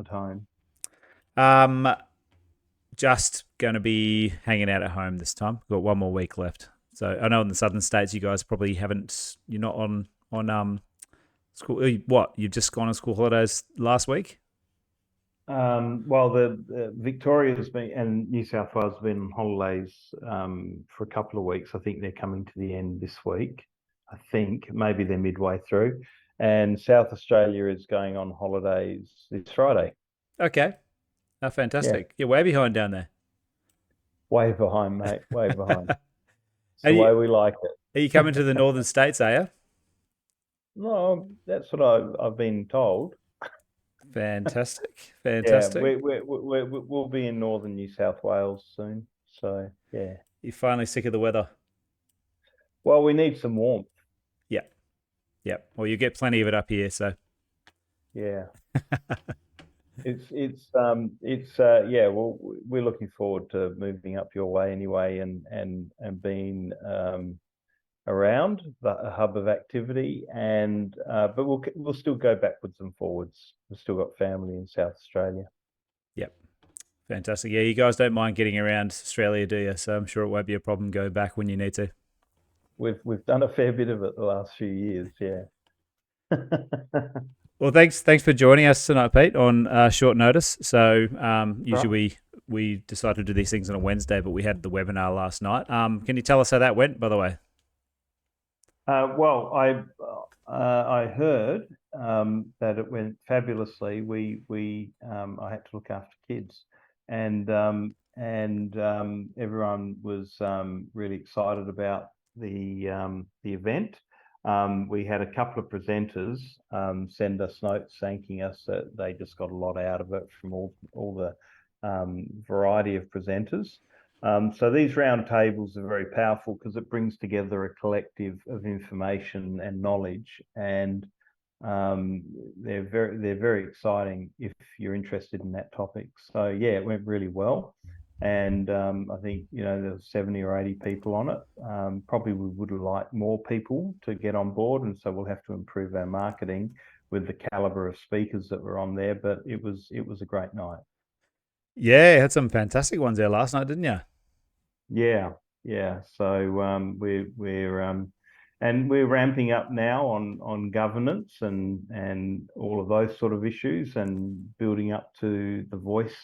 at home? Um, just going to be hanging out at home this time. Got one more week left. So I know in the southern states, you guys probably haven't. You're not on school. What? You've just gone on school holidays last week. Well, the Victoria's been and New South Wales have been on holidays for a couple of weeks. I think they're coming to the end this week. I think maybe they're midway through, and South Australia is going on holidays this Friday. Okay. Oh, Yeah, fantastic. You're way behind down there. way behind, mate. Way behind. It's Are the you way we like it. are you coming to the northern states? Are you? No, that's what I've been told. Fantastic. Yeah, Fantastic. we'll be in northern New South Wales soon. So yeah. You're finally sick of the weather. Well, we need some warmth. Yeah. Yeah. Well, you get plenty of it up here, so Yeah. Yeah, well, we're looking forward to moving up your way anyway, and being around the hub of activity, and but we'll still go backwards and forwards. We've still got family in South Australia. yep. Fantastic. Yeah, you guys don't mind getting around Australia, do you? So I'm sure it won't be a problem. Go back when you need to. We've done a fair bit of it the last few years, yeah. Well, thanks for joining us tonight, Pete, on short notice. So Right. usually we decide to do these things on a Wednesday, but we had the webinar last night. Can you tell us how that went, by the way? Well, I heard that it went fabulously. We I had to look after kids, and everyone was really excited about the event. We had a couple of presenters send us notes thanking us that they just got a lot out of it from all the variety of presenters. So these round tables are very powerful because it brings together a collective of information and knowledge, and um, they're very exciting if you're interested in that topic. So yeah, it went really well, and I think there was 70 or 80 people on it. Probably we would like more people to get on board, and so we'll have to improve our marketing with the caliber of speakers that were on there. But it was a great night. Yeah, had some fantastic ones there last night, didn't you? Yeah, yeah. So we're ramping up now on governance and all of those sort of issues, and building up to the voice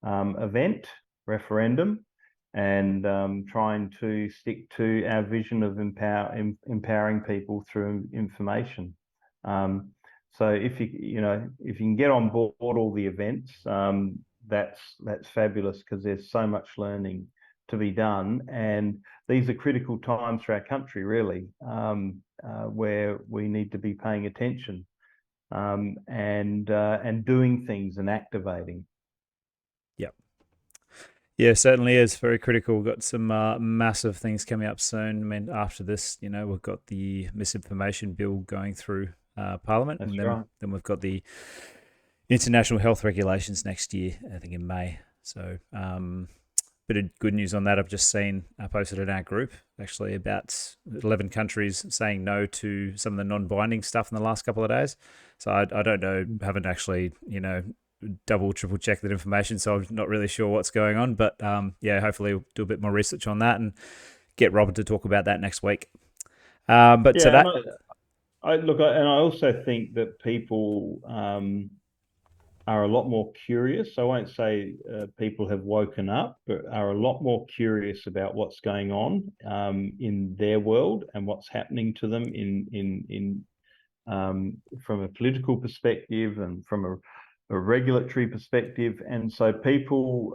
event referendum, and trying to stick to our vision of empowering people through information. So if you can get on board all the events, that's fabulous because there's so much learning to be done, and these are critical times for our country, really, where we need to be paying attention, and doing things and activating. Yep. Yeah, certainly is very critical. We've got some massive things coming up soon. I mean, after this, we've got the misinformation bill going through Parliament, and That's then right. then we've got the international health regulations next year. I think in May. So, bit of good news on that. I've just seen posted in our group actually about 11 countries saying no to some of the non-binding stuff in the last couple of days. So I don't know, haven't actually double triple check that information, so I'm not really sure what's going on. But yeah, hopefully we'll do a bit more research on that and get Robert to talk about that next week. But so Yeah, and that and I also think that people are a lot more curious. I won't say people have woken up, but are a lot more curious about what's going on in their world and what's happening to them in from a political perspective and from a regulatory perspective. And so people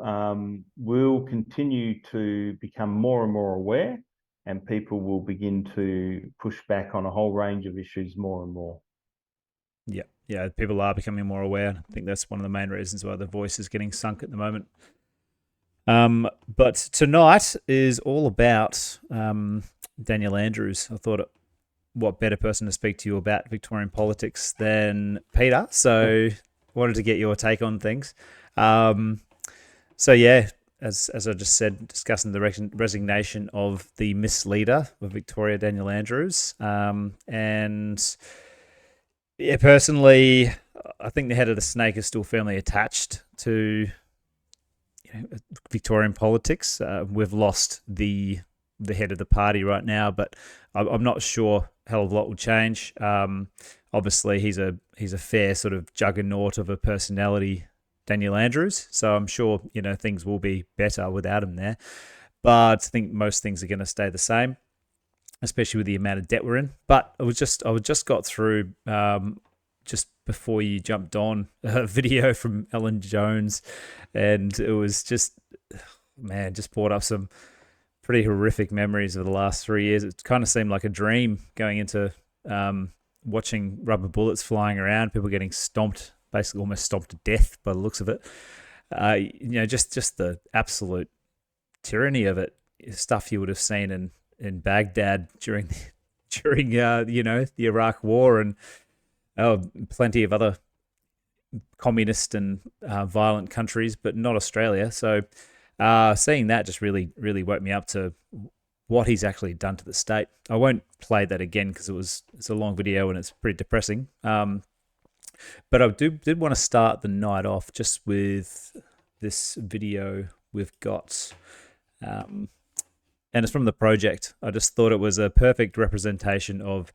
will continue to become more and more aware, and people will begin to push back on a whole range of issues more and more. yeah, people are becoming more aware. I think that's one of the main reasons why the voice is getting sunk at the moment. But tonight is all about Daniel Andrews. I thought, what better person to speak to you about Victorian politics than Peter? So, wanted to get your take on things. Um, so yeah, as I just said, discussing the resignation of the Miss Leader of Victoria, Daniel Andrews, and Yeah, personally, I think the head of the snake is still firmly attached to Victorian politics. We've lost the head of the party right now, but I'm not sure a hell of a lot will change. Obviously, he's a fair sort of juggernaut of a personality, Daniel Andrews. So I'm sure things will be better without him there. But I think most things are going to stay the same, especially with the amount of debt we're in. But I just got through just before you jumped on a video from Ellen Jones, and it was just brought up some pretty horrific memories of the last 3 years. It kind of seemed like a dream going into watching rubber bullets flying around, people getting stomped, basically almost stomped to death by the looks of it. Just the absolute tyranny of it, stuff you would have seen in Baghdad during the Iraq War, and plenty of other communist and violent countries, but not Australia. So seeing that just really, really woke me up to what he's actually done to the state. I won't play that again because it's a long video and it's pretty depressing. But I did want to start the night off just with this video we've got. And it's from The Project. I just thought it was a perfect representation of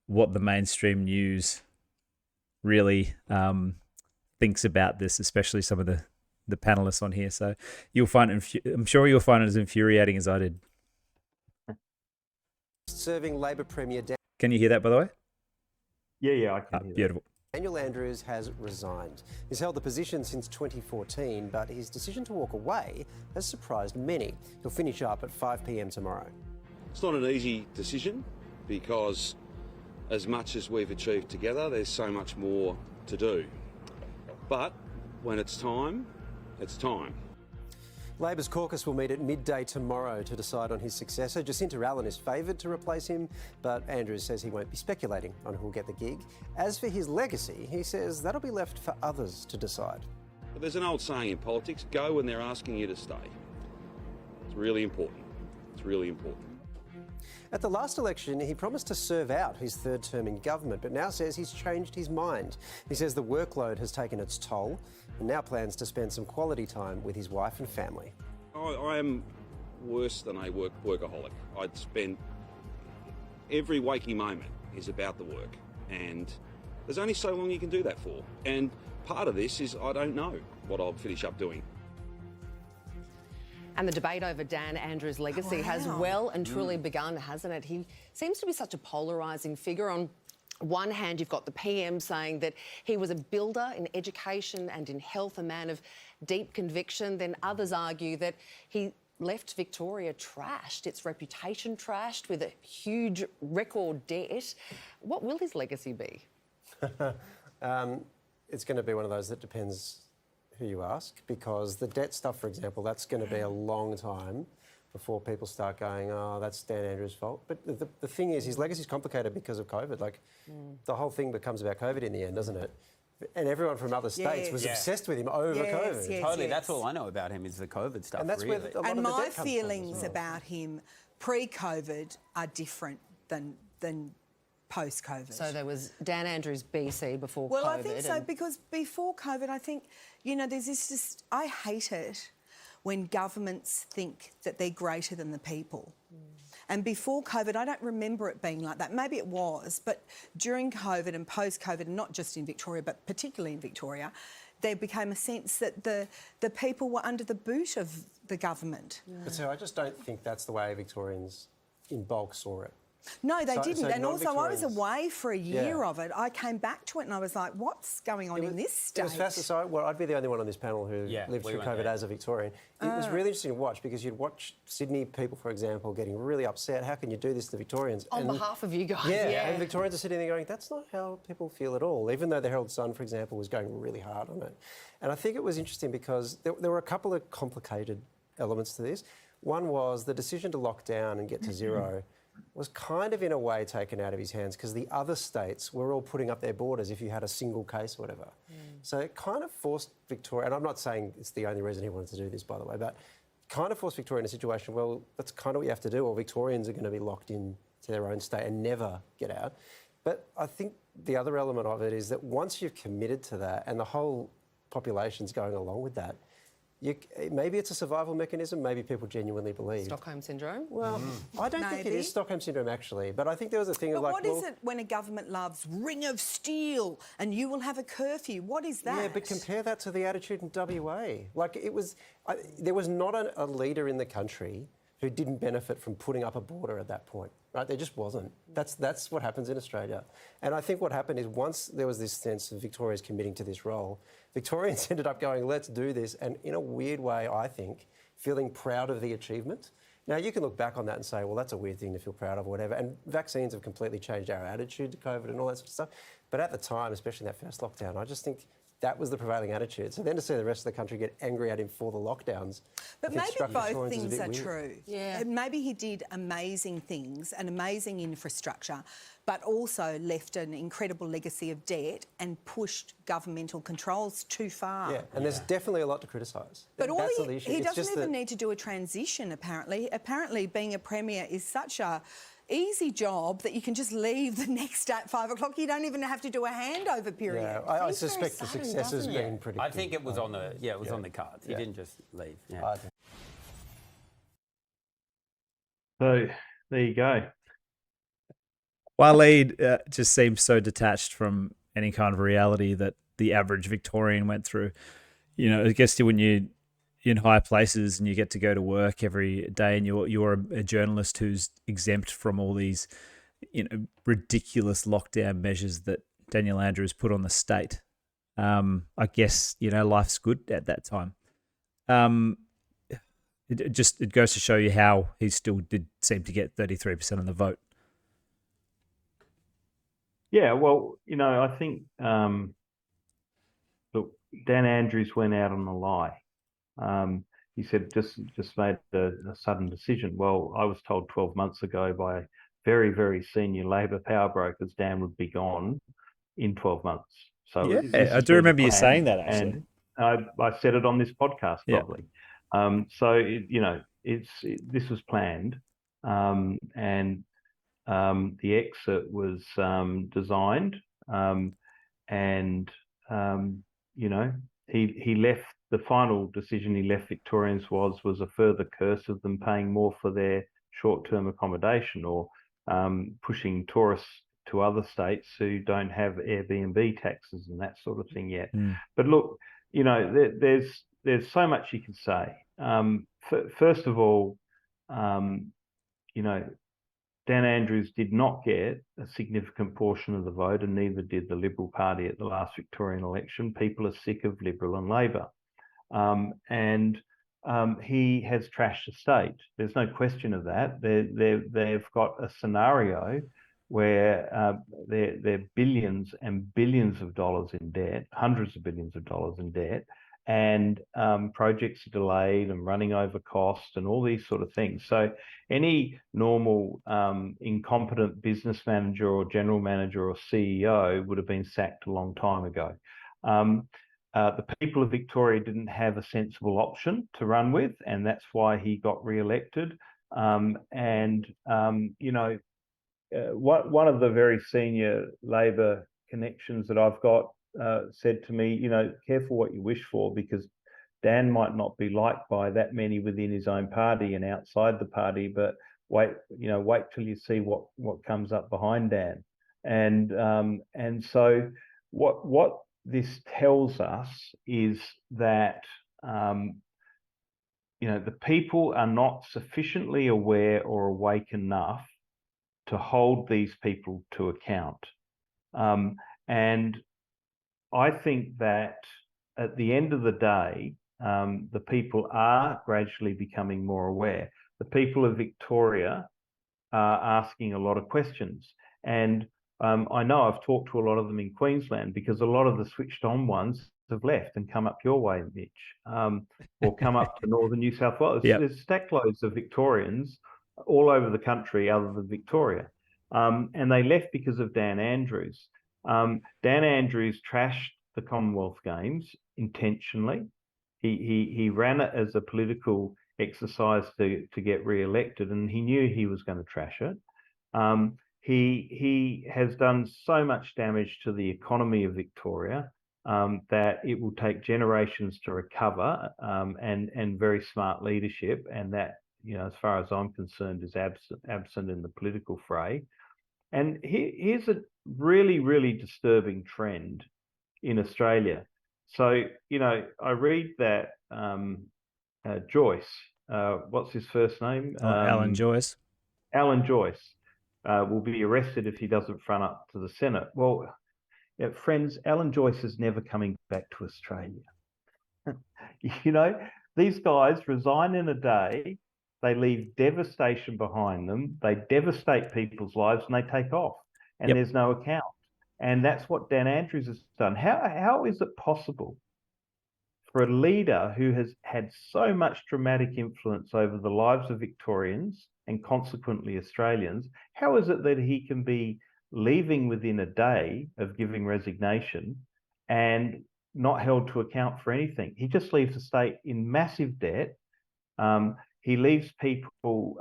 what the mainstream news really thinks about this, especially some of the panelists on here. So I'm sure you'll find it as infuriating as I did. Serving Labor Premier Can you hear that, by the way? Yeah, I can hear that. Beautiful. Daniel Andrews has resigned. He's held the position since 2014, but his decision to walk away has surprised many. He'll finish up at 5 p.m. tomorrow. It's not an easy decision because as much as we've achieved together, there's so much more to do. But when it's time, it's time. Labor's caucus will meet at midday tomorrow to decide on his successor. Jacinta Allan is favoured to replace him, but Andrews says he won't be speculating on who'll get the gig. As for his legacy, he says that'll be left for others to decide. But there's an old saying in politics, go when they're asking you to stay. It's really important. It's really important. At the last election, he promised to serve out his third term in government, but now says he's changed his mind. He says the workload has taken its toll and now plans to spend some quality time with his wife and family. I am worse than a workaholic. I'd spend every waking moment is about the work, and there's only so long you can do that for. And part of this is I don't know what I'll finish up doing. And the debate over Dan Andrews' legacy has well and truly begun, hasn't it? He seems to be such a polarising figure. On one hand, you've got the PM saying that he was a builder in education and in health, a man of deep conviction. Then others argue that he left Victoria trashed, its reputation trashed, with a huge record debt. What will his legacy be? It's going to be one of those that depends who you ask, because the debt stuff, for example, that's going to be a long time before people start going, oh, that's Dan Andrews' fault. But the thing is, his legacy is complicated because of COVID. Like, the whole thing becomes about COVID in the end, doesn't it? And everyone from other states was obsessed with him over COVID. Yes, totally, that's all I know about him is the COVID stuff. And that's really. where a lot and of the my debt comes feelings from as well. about him pre-COVID are different than post-COVID. So there was Dan Andrews BC before COVID. Well, I think so, because before COVID, I think, there's this I hate it when governments think that they're greater than the people. And before COVID, I don't remember it being like that. Maybe it was, but during COVID and post-COVID, and not just in Victoria, but particularly in Victoria, there became a sense that the people were under the boot of the government. But so I just don't think that's the way Victorians in bulk saw it. No, they didn't. So and also, I was non-Victorians- away for a year of it. I came back to it and I was like, what's going on in this state? It was fascinating. So, I'd be the only one on this panel who lived through COVID as a Victorian. It was really interesting to watch, because you'd watch Sydney people, for example, getting really upset. How can you do this to the Victorians? On behalf of you guys. Yeah, and Victorians are sitting there going, that's not how people feel at all, even though the Herald Sun, for example, was going really hard on it. And I think it was interesting because there were a couple of complicated elements to this. One was the decision to lock down and get to zero was kind of in a way taken out of his hands, because the other states were all putting up their borders if you had a single case or whatever. So it kind of forced Victoria, and I'm not saying it's the only reason he wanted to do this, by the way, but kind of forced Victoria in a situation, well, that's kind of what you have to do, or Victorians are going to be locked in to their own state and never get out. But I think the other element of it is that once you've committed to that and the whole population's going along with that, maybe it's a survival mechanism, maybe people genuinely believe. Stockholm Syndrome? Well, I don't think it Maybe. is Stockholm Syndrome, actually, but I think there was a thing But of like... what is it when a government loves ring of steel and you will have a curfew? What is that? Yeah, but compare that to the attitude in WA. Like, there was not a leader in the country who didn't benefit from putting up a border at that point, right? There just wasn't. That's what happens in Australia. And I think what happened is once there was this sense of Victoria's committing to this role, Victorians ended up going, let's do this, and in a weird way, I think, feeling proud of the achievement. Now, you can look back on that and say, well, that's a weird thing to feel proud of or whatever, and vaccines have completely changed our attitude to COVID and all that sort of stuff. But at the time, especially that first lockdown, I just think that was the prevailing attitude. So then to see the rest of the country get angry at him for the lockdowns... But maybe both things are true. Yeah. Maybe he did amazing things, an amazing infrastructure, but also left an incredible legacy of debt and pushed governmental controls too far. Yeah, and there's definitely a lot to criticise. But That's the issue. he It's doesn't just even that- need to do a transition, apparently. Apparently, being a premier is such a easy job that you can just leave the next day at 5 o'clock. You don't even have to do a handover period. Yeah, I Seems very suspect the sudden, success has doesn't been it? predicted. I think it was on the on the cards. He didn't just leave. Yeah. I think. So there you go. Waleed just seems so detached from any kind of reality that the average Victorian went through. You know, I guess when you're in high places and you get to go to work every day and you're a journalist who's exempt from all these, ridiculous lockdown measures that Daniel Andrews put on the state. I guess, life's good at that time. It goes to show you how he still did seem to get 33% of the vote. Yeah, well, I think, look, Dan Andrews went out on a lie. He said just made a sudden decision. Well, I was told 12 months ago by very, very senior Labor power brokers Dan would be gone in 12 months. So yeah, I do remember you saying that, actually. And I said it on this podcast, probably. This was planned, and the exit was designed, he left. The final decision he left Victorians was a further curse of them paying more for their short-term accommodation or pushing tourists to other states who don't have Airbnb taxes and that sort of thing yet. But look, there's so much you can say. First of all, Dan Andrews did not get a significant portion of the vote, and neither did the Liberal Party at the last Victorian election. People are sick of Liberal and Labor. He has trashed the state. There's no question of that. They've got a scenario where they're billions and billions of dollars in debt, hundreds of billions of dollars in debt, and projects are delayed and running over cost and all these sort of things. So any normal incompetent business manager or general manager or CEO would have been sacked a long time ago. The people of Victoria didn't have a sensible option to run with, and that's why he got re-elected. One of the very senior Labor connections that I've got said to me, careful what you wish for, because Dan might not be liked by that many within his own party and outside the party, but wait till you see what comes up behind Dan. And so what this tells us is that the people are not sufficiently aware or awake enough to hold these people to account. And I think that at the end of the day, the people are gradually becoming more aware. The people of Victoria are asking a lot of questions. And I know I've talked to a lot of them in Queensland, because a lot of the switched on ones have left and come up your way, Mitch, or come up to northern New South Wales. Yep. There's stack loads of Victorians all over the country other than Victoria. And they left because of Dan Andrews. Dan Andrews trashed the Commonwealth Games intentionally. He ran it as a political exercise to get re-elected, and he knew he was going to trash it. he has done so much damage to the economy of Victoria that it will take generations to recover, and very smart leadership, and that, as far as I'm concerned, is absent in the political fray. And here's a really, really disturbing trend in Australia. So, I read that Joyce, what's his first name? Alan Joyce. Alan Joyce will be arrested if he doesn't front up to the Senate. Well, friends, Alan Joyce is never coming back to Australia. These guys resign in a day, they leave devastation behind them, they devastate people's lives, and they take off, and there's no account. And that's what Dan Andrews has done. How is it possible for a leader who has had so much dramatic influence over the lives of Victorians and consequently Australians, how is it that he can be leaving within a day of giving resignation and not held to account for anything? He just leaves the state in massive debt. He leaves people,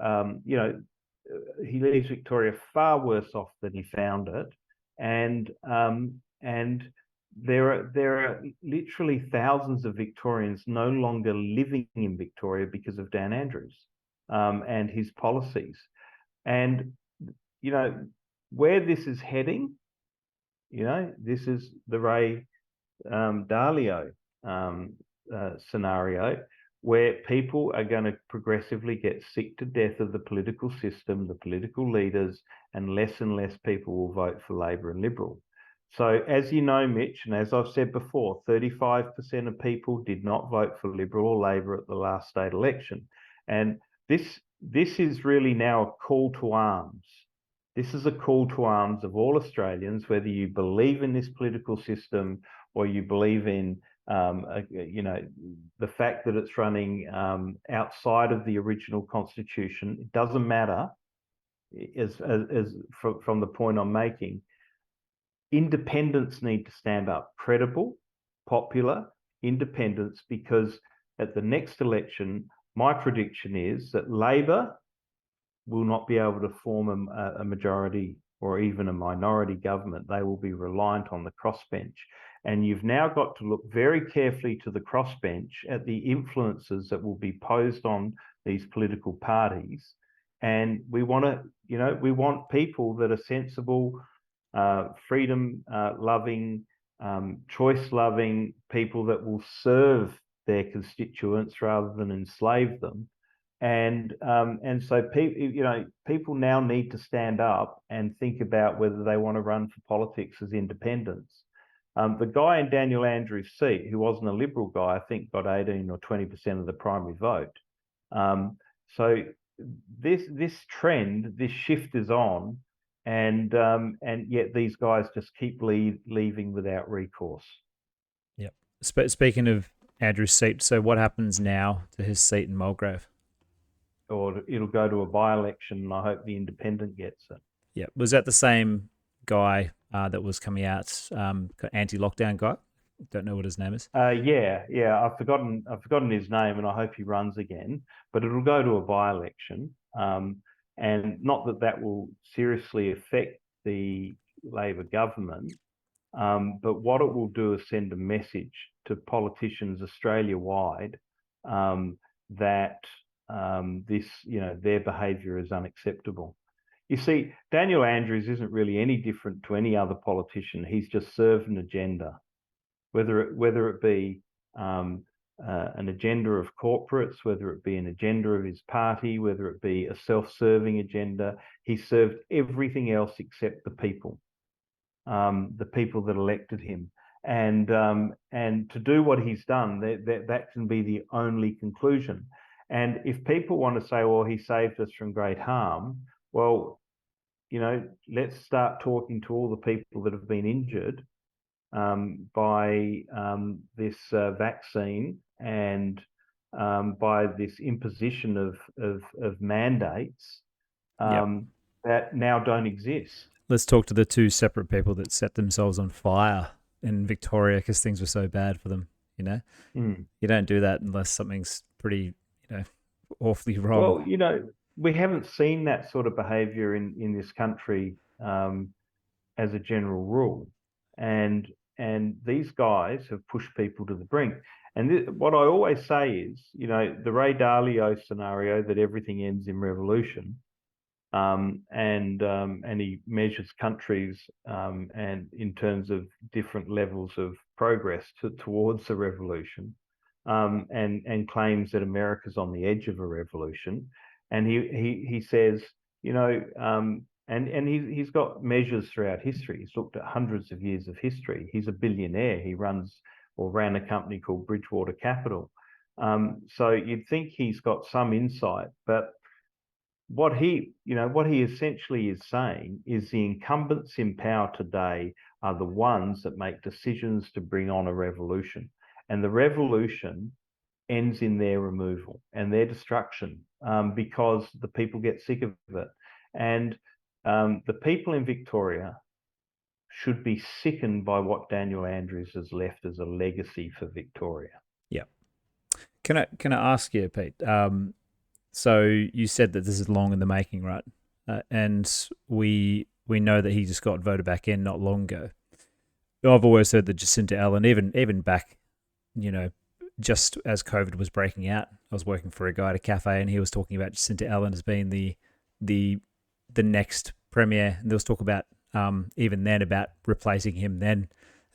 he leaves Victoria far worse off than he found it. And there are literally thousands of Victorians no longer living in Victoria because of Dan Andrews and his policies. And, where this is heading, this is the Ray Dalio scenario, where people are going to progressively get sick to death of the political system, the political leaders, and less people will vote for Labor and Liberal. So, as you know, Mitch, and as I've said before, 35% of people did not vote for Liberal or Labor at the last state election. And this is really now a call to arms. This is a call to arms of all Australians, whether you believe in this political system or you believe in the fact that it's running outside of the original constitution. It doesn't matter. From the point I'm making, independents need to stand up, credible, popular independents, because at the next election, my prediction is that Labor will not be able to form a majority or even a minority government. They will be reliant on the crossbench. And you've now got to look very carefully to the crossbench at the influences that will be posed on these political parties. And we want people that are sensible, freedom loving, choice loving people that will serve their constituents rather than enslave them. And so people now need to stand up and think about whether they want to run for politics as independents. The guy in Daniel Andrews' seat, who wasn't a Liberal guy, I think got 18 or 20% of the primary vote. So this trend, this shift is on, and yet these guys just keep leaving without recourse. Yep. Speaking of Andrews' seat, so what happens now to his seat in Mulgrave? Or it'll go to a by-election, and I hope the independent gets it. Yeah. Was that the same guy that was coming out, anti-lockdown guy? Don't know what his name is. Yeah. I've forgotten his name, and I hope he runs again. But it'll go to a by-election, and not that will seriously affect the Labor government. But what it will do is send a message to politicians Australia-wide that their behaviour is unacceptable. You see, Daniel Andrews isn't really any different to any other politician. He's just served an agenda, whether it be an agenda of corporates, whether it be an agenda of his party, whether it be a self-serving agenda. He served everything else except the people that elected him. And to do what he's done, that can be the only conclusion. And if people want to say, well, he saved us from great harm, well, let's start talking to all the people that have been injured by this vaccine and by this imposition of mandates that now don't exist. Let's talk to the two separate people that set themselves on fire in Victoria because things were so bad for them. You don't do that unless something's pretty, awfully wrong. Well, we haven't seen that sort of behaviour in this country as a general rule, and these guys have pushed people to the brink. And what I always say is, the Ray Dalio scenario that everything ends in revolution, and he measures countries and in terms of different levels of progress towards a revolution, and claims that America's on the edge of a revolution. And he says, and he's got measures throughout history. He's looked at hundreds of years of history. He's a billionaire. He ran a company called Bridgewater Capital. So you'd think he's got some insight, but what he essentially is saying is the incumbents in power today are the ones that make decisions to bring on a revolution, and the revolution ends in their removal and their destruction, because the people get sick of it. And the people in Victoria should be sickened by what Daniel Andrews has left as a legacy for Victoria. Yeah. Can I ask you, Pete? So you said that this is long in the making, right? And we know that he just got voted back in not long ago. I've always heard that Jacinta Allan, even back, just as COVID was breaking out, I was working for a guy at a cafe, and he was talking about Jacinta Allan as being the next premier. And there was talk about even then about replacing him. Then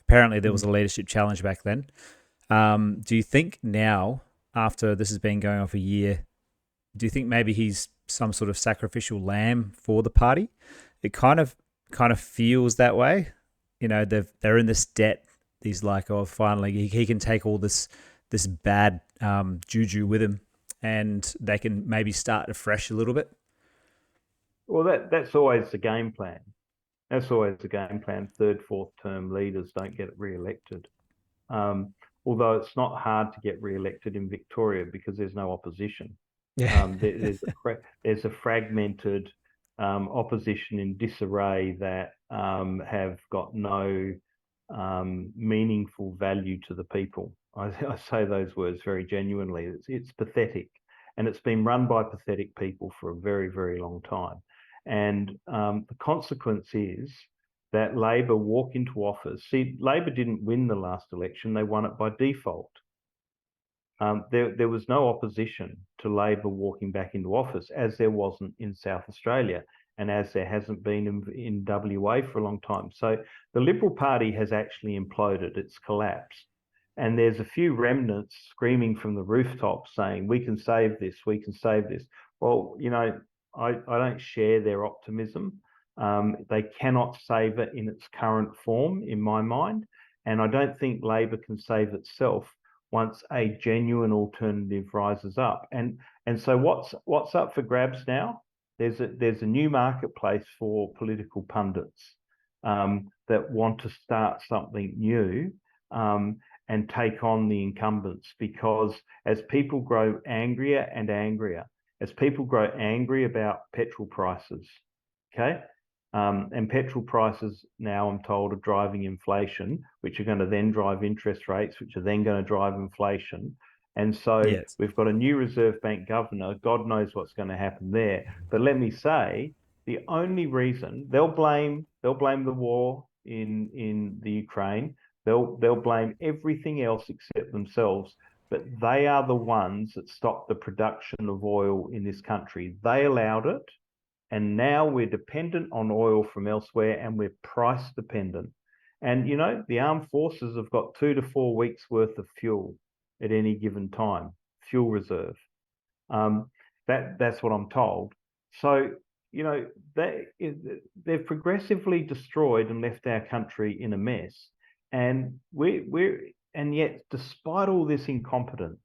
apparently there was a leadership challenge back then. Do you think now, after this has been going on for a year, do you think maybe he's some sort of sacrificial lamb for the party? It kind of feels that way. They're in this debt. He's like, oh, finally he can take all this bad juju with him, and they can maybe start afresh a little bit. Well, that's always the game plan. That's always the game plan. Third, fourth term leaders don't get re-elected. Although it's not hard to get re-elected in Victoria because there's no opposition. Yeah. There's a fragmented opposition in disarray that have got no meaningful value to the people. I say those words very genuinely. It's pathetic, and it's been run by pathetic people for a very, very long time. And the consequence is that Labor walk into office. See, Labor didn't win the last election; they won it by default. There was no opposition to Labor walking back into office, as there wasn't in South Australia, and as there hasn't been in WA for a long time. So the Liberal Party has actually imploded. It's collapsed. And there's a few remnants screaming from the rooftops saying, we can save this, we can save this. Well, I don't share their optimism. They cannot save it in its current form, in my mind. And I don't think Labor can save itself once a genuine alternative rises up. And so what's up for grabs now? There's a new marketplace for political pundits that want to start something new and take on the incumbents, because as people grow angrier and angrier, as people grow angry about petrol prices, okay? And petrol prices now, I'm told, are driving inflation, which are going to then drive interest rates, which are then going to drive inflation. And so yes, we've got a new Reserve Bank governor. God knows what's going to happen there. But let me say, the only reason they'll blame the war in the Ukraine. They'll blame everything else except themselves. But they are the ones that stopped the production of oil in this country. They allowed it. And now we're dependent on oil from elsewhere, and we're price dependent. And, the armed forces have got 2 to 4 weeks worth of fuel at any given time, fuel reserve. That's what I'm told. So, they've progressively destroyed and left our country in a mess. And and yet, despite all this incompetence,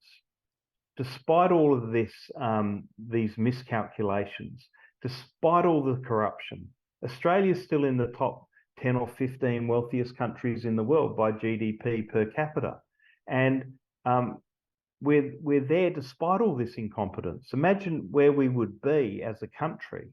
despite all of this, these miscalculations, despite all the corruption, Australia's still in the top 10 or 15 wealthiest countries in the world by GDP per capita. And we're there despite all this incompetence. Imagine where we would be as a country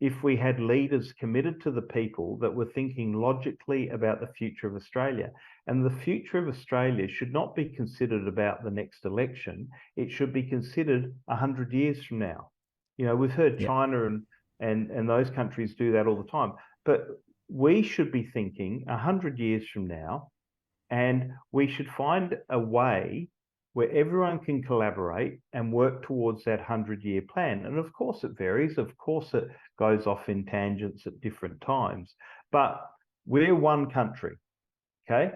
if we had leaders committed to the people that were thinking logically about the future of Australia. And the future of Australia should not be considered about the next election. It should be considered 100 years from now. We've heard China and those countries do that all the time. But we should be thinking 100 years from now, and we should find a way where everyone can collaborate and work towards that 100-year plan. And of course it varies. Of course it goes off in tangents at different times. But we're one country, okay?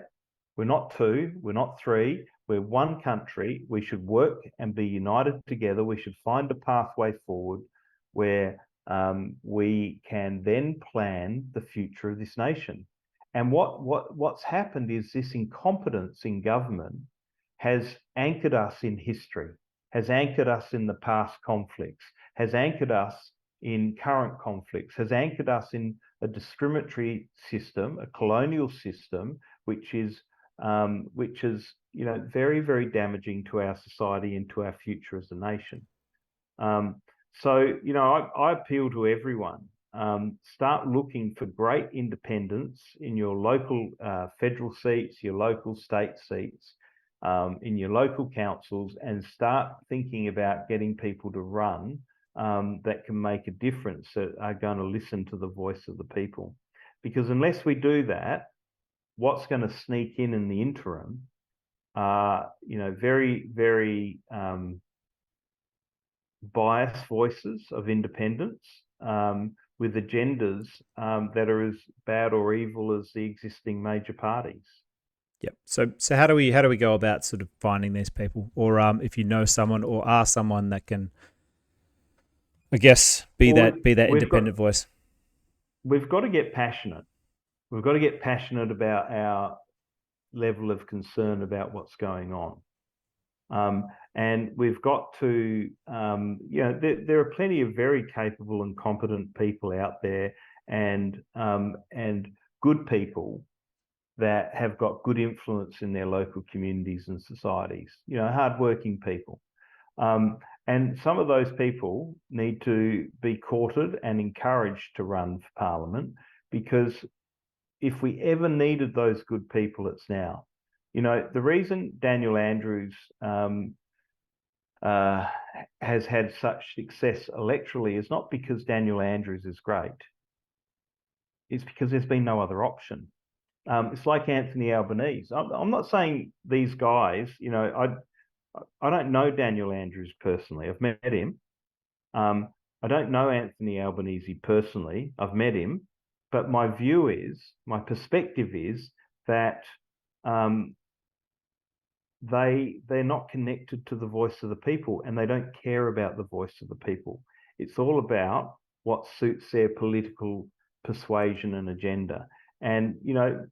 We're not two, we're not three, we're one country. We should work and be united together. We should find a pathway forward where we can then plan the future of this nation. And what's happened is this incompetence in government has anchored us in history, has anchored us in the past conflicts, has anchored us in current conflicts, has anchored us in a discriminatory system, a colonial system, which is very, very damaging to our society and to our future as a nation. So I appeal to everyone. Start looking for great independence in your local federal seats, your local state seats, in your local councils, and start thinking about getting people to run that can make a difference, that are going to listen to the voice of the people. Because unless we do that, what's going to sneak in the interim are, very, very biased voices of independence with agendas that are as bad or evil as the existing major parties. Yep. So how do we go about sort of finding these people, or if you know someone or are someone that can, I guess, be that independent voice? We've got to get passionate. We've got to get passionate about our level of concern about what's going on. And we've got to, there are plenty of very capable and competent people out there, and good people that have got good influence in their local communities and societies, hardworking people. And some of those people need to be courted and encouraged to run for Parliament, because if we ever needed those good people, it's now. The reason Daniel Andrews has had such success electorally is not because Daniel Andrews is great. It's because there's been no other option. It's like Anthony Albanese. I'm not saying these guys, I don't know Daniel Andrews personally. I've met him. I don't know Anthony Albanese personally. I've met him. But my perspective is that they're not connected to the voice of the people, and they don't care about the voice of the people. It's all about what suits their political persuasion and agenda. And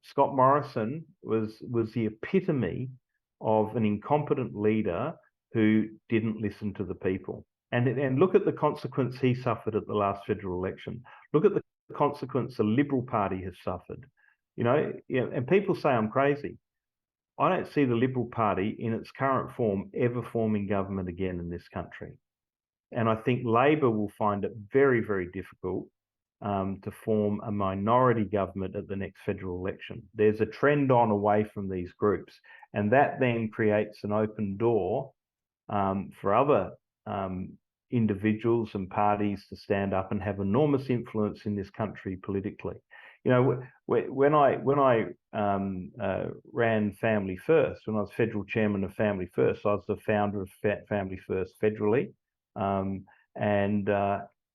Scott Morrison was the epitome of an incompetent leader who didn't listen to the people. And look at the consequence he suffered at the last federal election. Look at the consequence the Liberal Party has suffered. And people say I'm crazy. I don't see the Liberal Party in its current form ever forming government again in this country. And I think Labor will find it very, very difficult to form a minority government at the next federal election. There's a trend on away from these groups, and that then creates an open door for other individuals and parties to stand up and have enormous influence in this country politically. When I ran Family First, when I was federal chairman of Family First, I was the founder of Family First federally,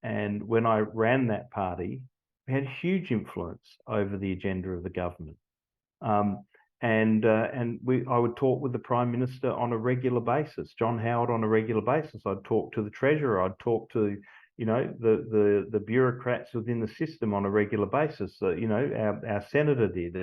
and when I ran that party, we had huge influence over the agenda of the government. I would talk with the Prime Minister on a regular basis, John Howard on a regular basis. I'd talk to the Treasurer. I'd talk to, the bureaucrats within the system on a regular basis. Our Senator did.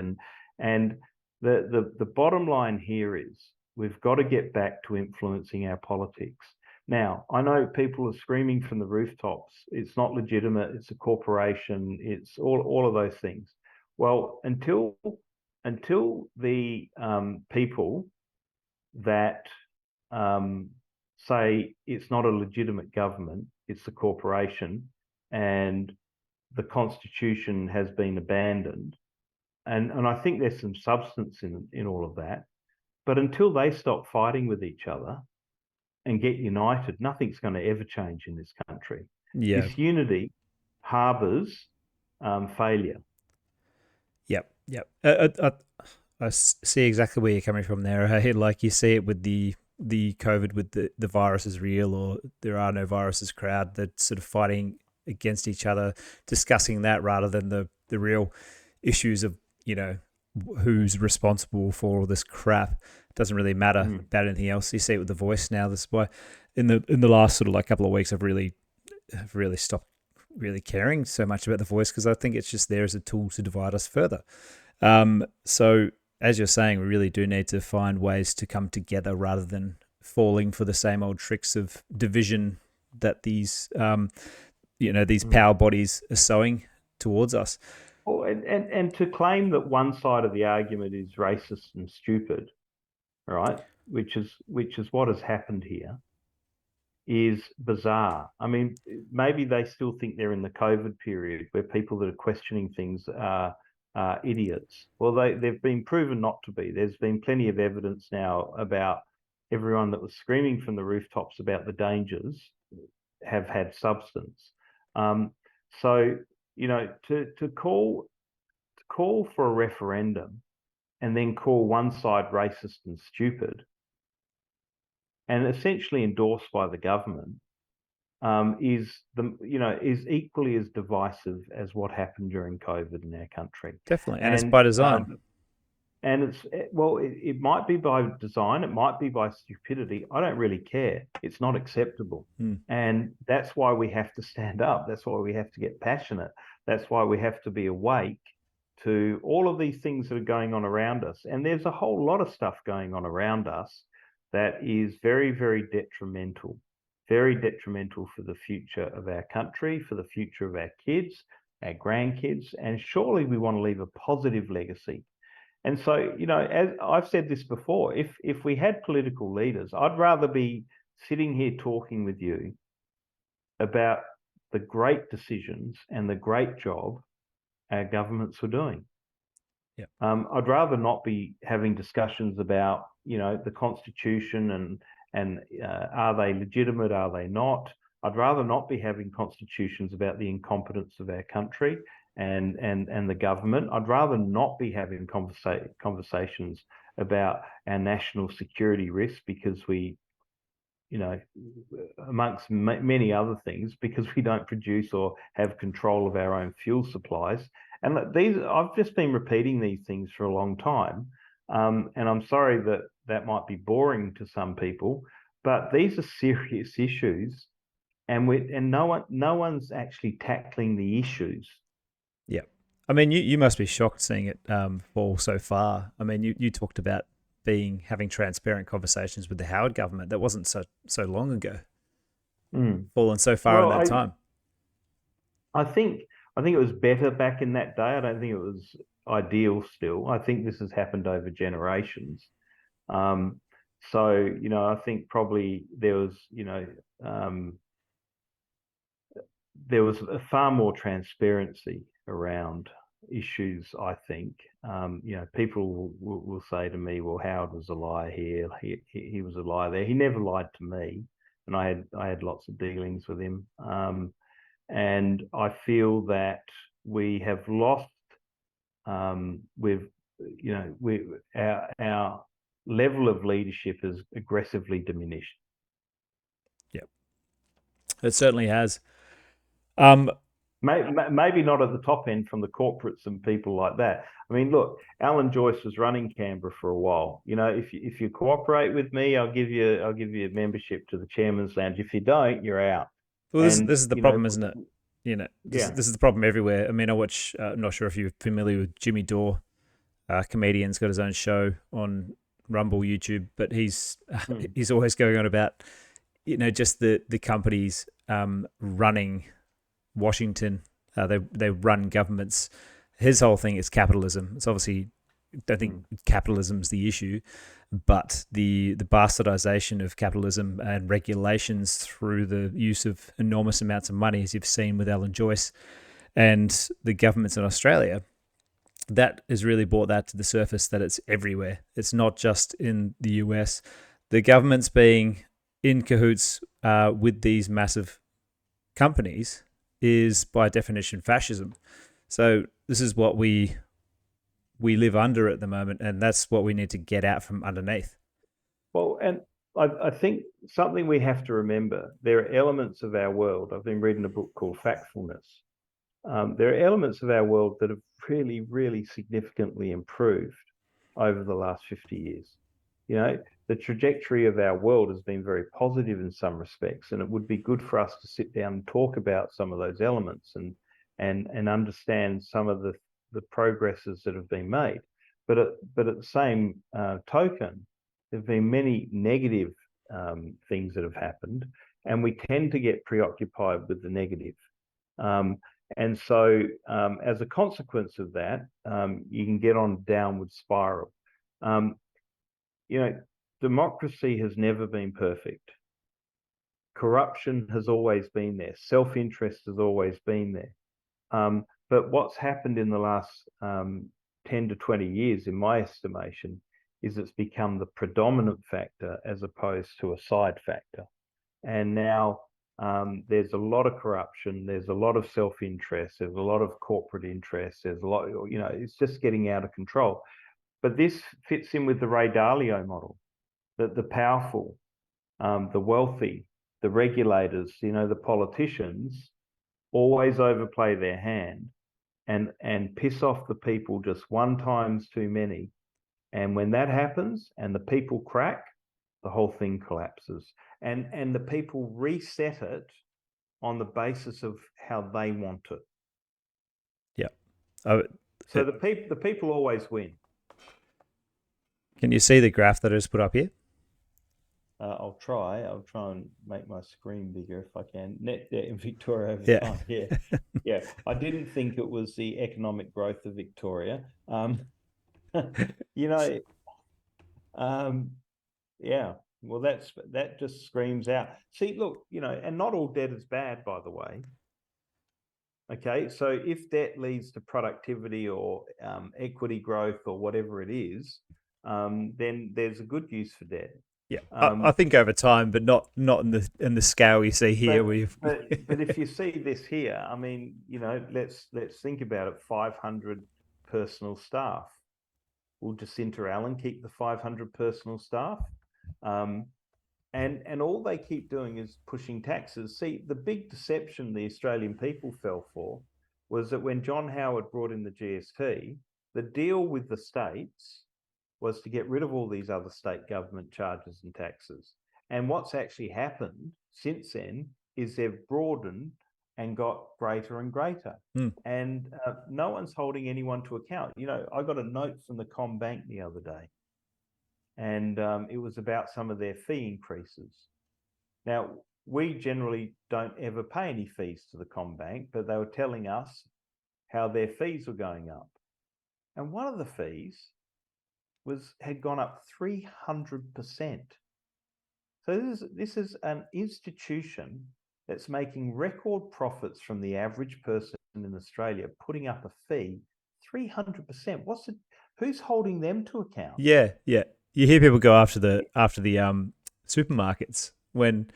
And the bottom line here is we've got to get back to influencing our politics. Now, I know people are screaming from the rooftops, it's not legitimate, it's a corporation, it's all of those things. Well, until the people that say it's not a legitimate government, it's a corporation, and the Constitution has been abandoned, and I think there's some substance in all of that, but until they stop fighting with each other and get united, nothing's going to ever change in this country. Yeah. This unity harbours failure. Yep. I see exactly where you're coming from there. Like you see it with the COVID, with the virus is real or there are no viruses crowd that's sort of fighting against each other, discussing that rather than the real issues of, who's responsible for all this crap. It doesn't really matter about anything else. You see it with The Voice now. This is why in the last sort of like couple of weeks I've really stopped really caring so much about The Voice because I think it's just there as a tool to divide us further. So as you're saying, we really do need to find ways to come together rather than falling for the same old tricks of division that these power bodies are sowing towards us. Well, and to claim that one side of the argument is racist and stupid, right? Which is what has happened here, is bizarre. I mean, maybe they still think they're in the COVID period where people that are questioning things are idiots. Well, they've been proven not to be. There's been plenty of evidence now about everyone that was screaming from the rooftops about the dangers have had substance. So, to call for a referendum and then call one side racist and stupid and essentially endorsed by the government is equally as divisive as what happened during COVID in our country. Definitely, and it's by design. And it might be by design, it might be by stupidity. I don't really care. It's not acceptable. And that's why we have to stand up. That's why we have to get passionate. That's why we have to be awake to all of these things that are going on around us. And there's a whole lot of stuff going on around us that is very, very detrimental for the future of our country, for the future of our kids, our grandkids, and surely we want to leave a positive legacy. And so, as I've said this before, if we had political leaders, I'd rather be sitting here talking with you about the great decisions and the great job our governments were doing. Yeah. I'd rather not be having discussions about, the Constitution and are they legitimate, are they not? I'd rather not be having constitutions about the incompetence of our country and the government. I'd rather not be having conversations about our national security risks because we, amongst many other things, because we don't produce or have control of our own fuel supplies. And I've just been repeating these things for a long time. And I'm sorry that might be boring to some people, but these are serious issues, and no one's actually tackling the issues. Yeah, I mean, you must be shocked seeing it fall so far. I mean, you talked about having transparent conversations with the Howard government. That wasn't so long ago. Fallen so far in that time. I think it was better back in that day. I don't think it was ideal still. I think this has happened over generations. So, I think probably there was a far more transparency around issues, I think. People will say to me, well, Howard was a liar here, he was a liar there. He never lied to me, and I had lots of dealings with him. And I feel that we have lost our level of leadership has aggressively diminished. Yep, it certainly has. Maybe not at the top end from the corporates and people like that. I mean, look, Allan Joyce was running Canberra for a while. If you cooperate with me, I'll give you a membership to the Chairman's Lounge. If you don't, you're out. Well, this is the problem, isn't it? This is the problem everywhere. I mean, I watch. I'm not sure if you're familiar with Jimmy Dore, comedian's got his own show on Rumble YouTube, but he's always going on about just the companies running Washington. They run governments. His whole thing is capitalism. It's obviously, I don't think capitalism's the issue, but the bastardization of capitalism and regulations through the use of enormous amounts of money, as you've seen with Allan Joyce and the governments in Australia, that has really brought that to the surface, that it's everywhere. It's not just in the US. The government's being in cahoots with these massive companies is by definition fascism. So this is what we live under at the moment, and that's what we need to get out from underneath. Well, and I think something we have to remember, there are elements of our world. I've been reading a book called Factfulness. There are elements of our world that have really, really significantly improved over the last 50 years. You know, the trajectory of our world has been very positive in some respects, and it would be good for us to sit down and talk about some of those elements and understand some of the progresses that have been made. But at the same token, there have been many negative things that have happened, and we tend to get preoccupied with the negative. And so, as a consequence of that, you can get on a downward spiral. You know, democracy has never been perfect. Corruption has always been there. Self-interest has always been there. But what's happened in the last 10 to 20 years, in my estimation, is it's become the predominant factor as opposed to a side factor. And now there's a lot of corruption, there's a lot of self-interest, there's a lot of corporate interest, there's a lot, you know, it's just getting out of control. But this fits in with the Ray Dalio model, that the powerful, the wealthy, the regulators, you know, the politicians always overplay their hand and piss off the people just one times too many. And when that happens and the people crack, the whole thing collapses. And the people reset it on the basis of how they want it. Yeah. So the people always win. Can you see the graph that I just put up here? I'll try and make my screen bigger if I can. Net debt in Victoria over time. Yeah. Yeah. I didn't think it was the economic growth of Victoria. You know, yeah. Well, that just screams out. See, look, you know, and not all debt is bad, by the way. Okay, so if debt leads to productivity or equity growth or whatever it is, then there's a good use for debt. Yeah, I think over time, but not in the scale you see here. But if you see this here, I mean, you know, let's think about it. 500 personal staff. Will Jacinta Allan keep the 500 personal staff? And all they keep doing is pushing taxes. See, the big deception the Australian people fell for was that when John Howard brought in the GST, the deal with the states was to get rid of all these other state government charges and taxes. And what's actually happened since then is they've broadened and got greater and greater. And no one's holding anyone to account. You know, I got a note from the CommBank the other day, and it was about some of their fee increases. Now, we generally don't ever pay any fees to the CommBank, but they were telling us how their fees were going up. And one of the fees had gone up 300%. So this is an institution that's making record profits from the average person in Australia, putting up a fee 300%. Who's holding them to account? Yeah. You hear people go after the supermarkets when,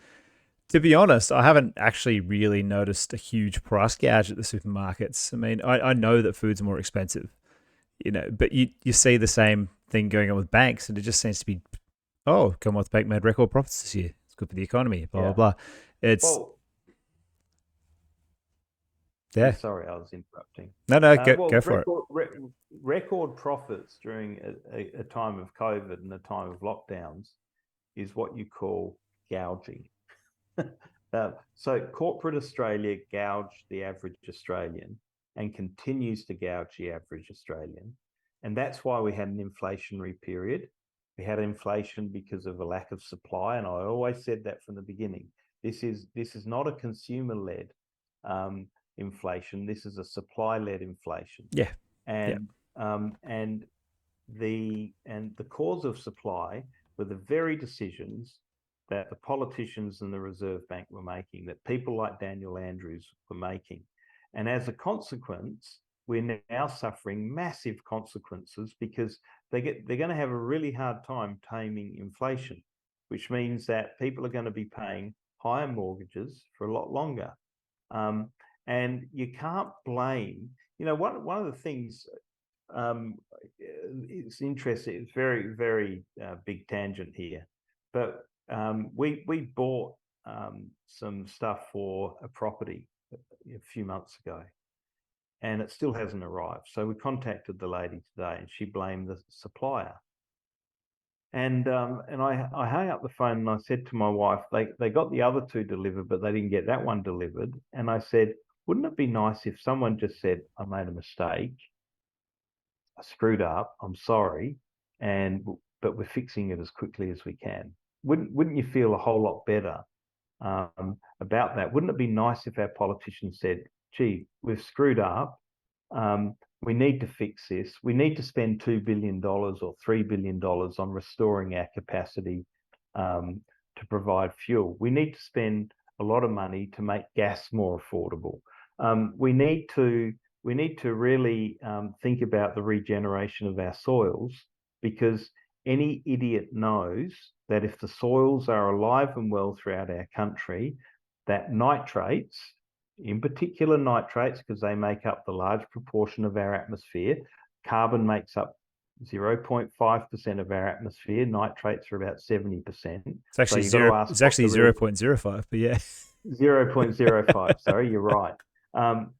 to be honest, I haven't actually really noticed a huge price gouge at the supermarkets. I mean, I know that food's more expensive, you know, but you see the same thing going on with banks, and it just seems to be, Commonwealth Bank made record profits this year. It's good for the economy, blah, blah, blah. Yeah. Sorry, I was interrupting. No, go for it. Record profits during a time of COVID and a time of lockdowns is what you call gouging. So corporate Australia gouged the average Australian and continues to gouge the average Australian. And that's why we had an inflationary period. We had inflation because of a lack of supply. And I always said that from the beginning. This is not a consumer-led inflation. This is a supply-led inflation. Yeah. And the cause of supply were the very decisions that the politicians and the Reserve Bank were making, that people like Daniel Andrews were making. And as a consequence, we're now suffering massive consequences because they're going to have a really hard time taming inflation, which means that people are going to be paying higher mortgages for a lot longer. And you can't blame, one of the things, it's interesting. It's very, very big tangent here, but we bought some stuff for a property a few months ago, and it still hasn't arrived. So we contacted the lady today, and she blamed the supplier. And I hung up the phone and I said to my wife, they got the other two delivered, but they didn't get that one delivered. And I said, wouldn't it be nice if someone just said, I made a mistake, I screwed up, I'm sorry, but we're fixing it as quickly as we can. Wouldn't you feel a whole lot better about that? Wouldn't it be nice if our politicians said, gee, we've screwed up, we need to fix this. We need to spend $2 billion or $3 billion on restoring our capacity to provide fuel. We need to spend a lot of money to make gas more affordable. We need to really think about the regeneration of our soils, because any idiot knows that if the soils are alive and well throughout our country, that nitrates, in particular nitrates, because they make up the large proportion of our atmosphere. Carbon makes up 0.5% of our atmosphere. Nitrates are about 70%. It's actually so it's actually 0.05, but yeah. 0.05. Sorry, you're right. I'm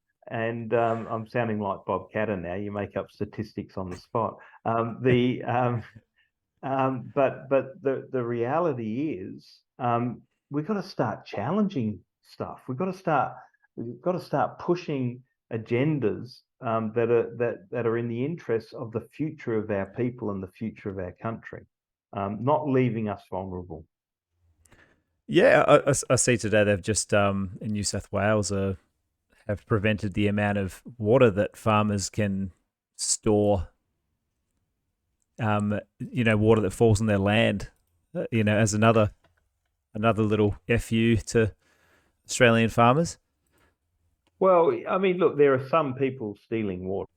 sounding like Bob Catter now. You make up statistics on the spot. But the reality is, we've got to start challenging stuff. We've got to start pushing agendas that are in the interests of the future of our people and the future of our country, not leaving us vulnerable. Yeah, I see today they've just in New South Wales have prevented the amount of water that farmers can store. Water that falls on their land, as another little FU to Australian farmers. Well, I mean, look, there are some people stealing water.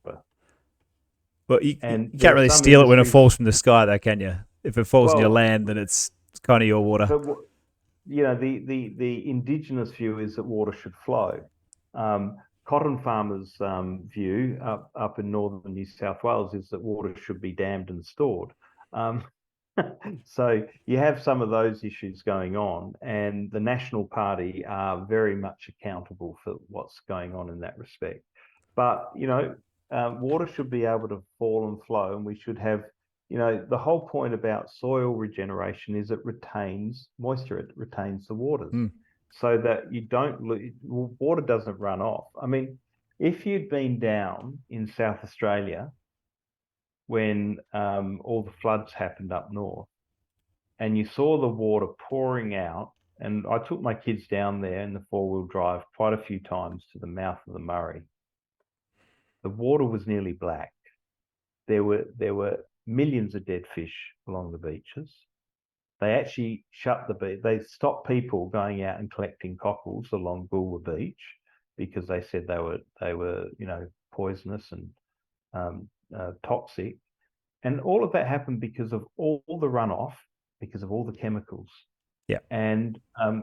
But you can't really steal it when it falls from the sky, though, can you? If it falls on your land, then it's kind of your water. But the indigenous view is that water should flow. Cotton farmers' view up in northern New South Wales is that water should be dammed and stored. So you have some of those issues going on, and the National Party are very much accountable for what's going on in that respect. But, water should be able to fall and flow, and we should have, the whole point about soil regeneration is it retains moisture, it retains the waters, so that you don't water doesn't run off. I mean, if you'd been down in South Australia when all the floods happened up north, and you saw the water pouring out, and I took my kids down there in the four-wheel drive quite a few times to the mouth of the Murray. The water was nearly black. There were millions of dead fish along the beaches. They actually shut the beach. They stopped people going out and collecting cockles along Goolwa Beach because they said they were poisonous and toxic. And all of that happened because of all the runoff, because of all the chemicals. Yeah. And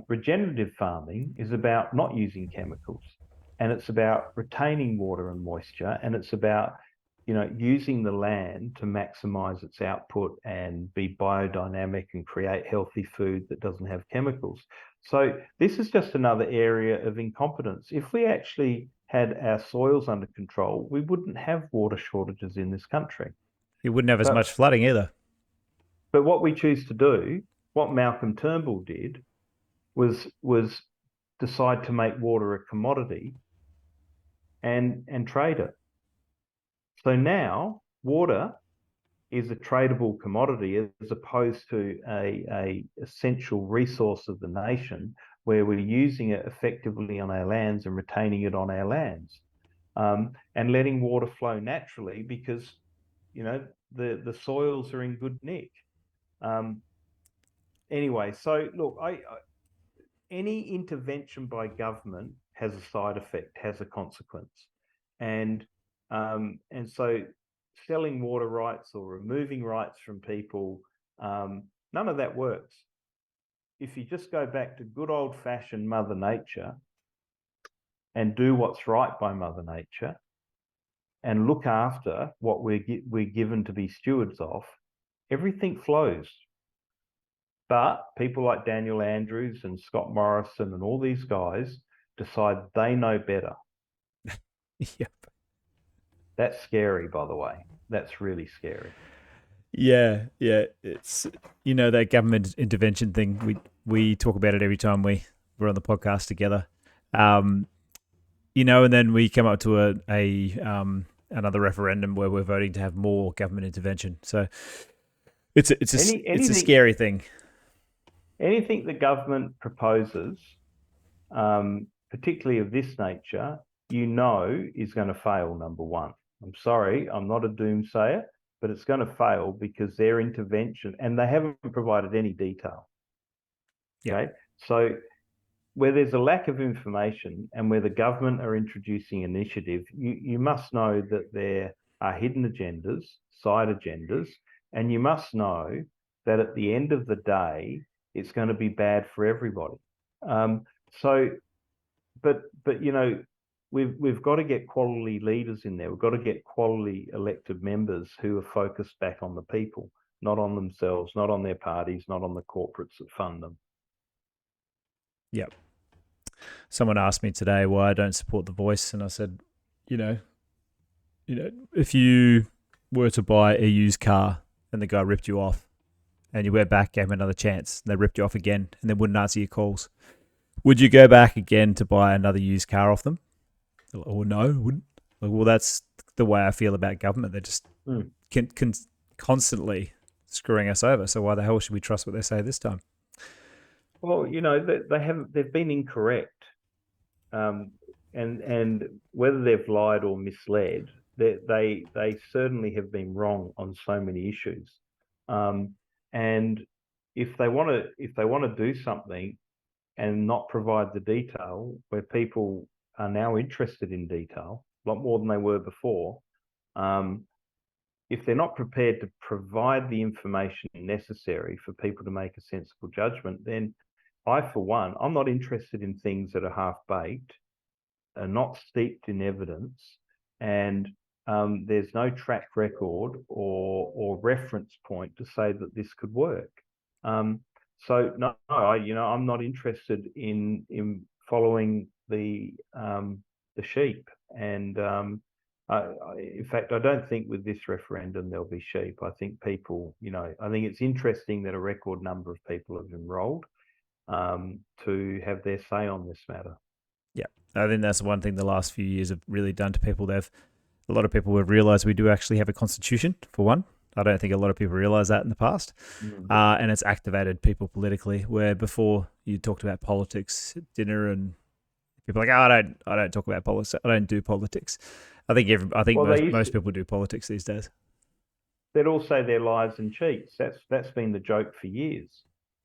regenerative farming is about not using chemicals, and it's about retaining water and moisture, and it's about using the land to maximize its output and be biodynamic and create healthy food that doesn't have chemicals. So this is just another area of incompetence. If we actually had our soils under control, we wouldn't have water shortages in this country. You wouldn't have as much flooding either. But what we choose to do, what Malcolm Turnbull did, was decide to make water a commodity and trade it. So now water is a tradable commodity as opposed to a essential resource of the nation, where we're using it effectively on our lands and retaining it on our lands, and letting water flow naturally because the soils are in good nick. Anyway, so look, any intervention by government has a side effect, has a consequence, and so selling water rights or removing rights from people, none of that works. If you just go back to good old-fashioned Mother Nature and do what's right by Mother Nature, and look after what we're given to be stewards of, everything flows. But people like Daniel Andrews and Scott Morrison and all these guys decide they know better. Yep. That's scary, by the way. That's really scary. Yeah. It's that government intervention thing. We talk about it every time we're on the podcast together. And then we come up to another referendum where we're voting to have more government intervention. So it's a scary thing. Anything the government proposes, particularly of this nature, is going to fail, number one. I'm sorry, I'm not a doomsayer, but it's going to fail because their intervention, and they haven't provided any detail. Yeah. Okay? So where there's a lack of information and where the government are introducing initiative, you must know that there are hidden agendas, side agendas, and you must know that at the end of the day, it's going to be bad for everybody. We've got to get quality leaders in there. We've got to get quality elected members who are focused back on the people, not on themselves, not on their parties, not on the corporates that fund them. Yep. Someone asked me today why I don't support The Voice, and I said, if you were to buy a used car and the guy ripped you off, and you went back, gave him another chance, and they ripped you off again, and then wouldn't answer your calls, would you go back again to buy another used car off them? Or no, wouldn't. Well, that's the way I feel about government. They're just constantly screwing us over. So why the hell should we trust what they say this time? Well, they've been incorrect, and whether they've lied or misled, they certainly have been wrong on so many issues. And if they want to do something and not provide the detail, where people are now interested in detail a lot more than they were before, if they're not prepared to provide the information necessary for people to make a sensible judgment, then I, for one, I'm not interested in things that are half-baked, are not steeped in evidence, and there's no track record or reference point to say that this could work. So no, I'm not interested in following the sheep, and in fact, I don't think with this referendum there'll be sheep. I think people, I think it's interesting that a record number of people have enrolled to have their say on this matter. Yeah, I think that's one thing the last few years have really done to people. A lot of people have realised we do actually have a constitution, for one. I don't think a lot of people realise that in the past. And it's activated people politically, where before you talked about politics at dinner and people are like, I don't talk about politics. I don't do politics. I think most people do politics these days. They'd all say they're liars and cheats. That's been the joke for years.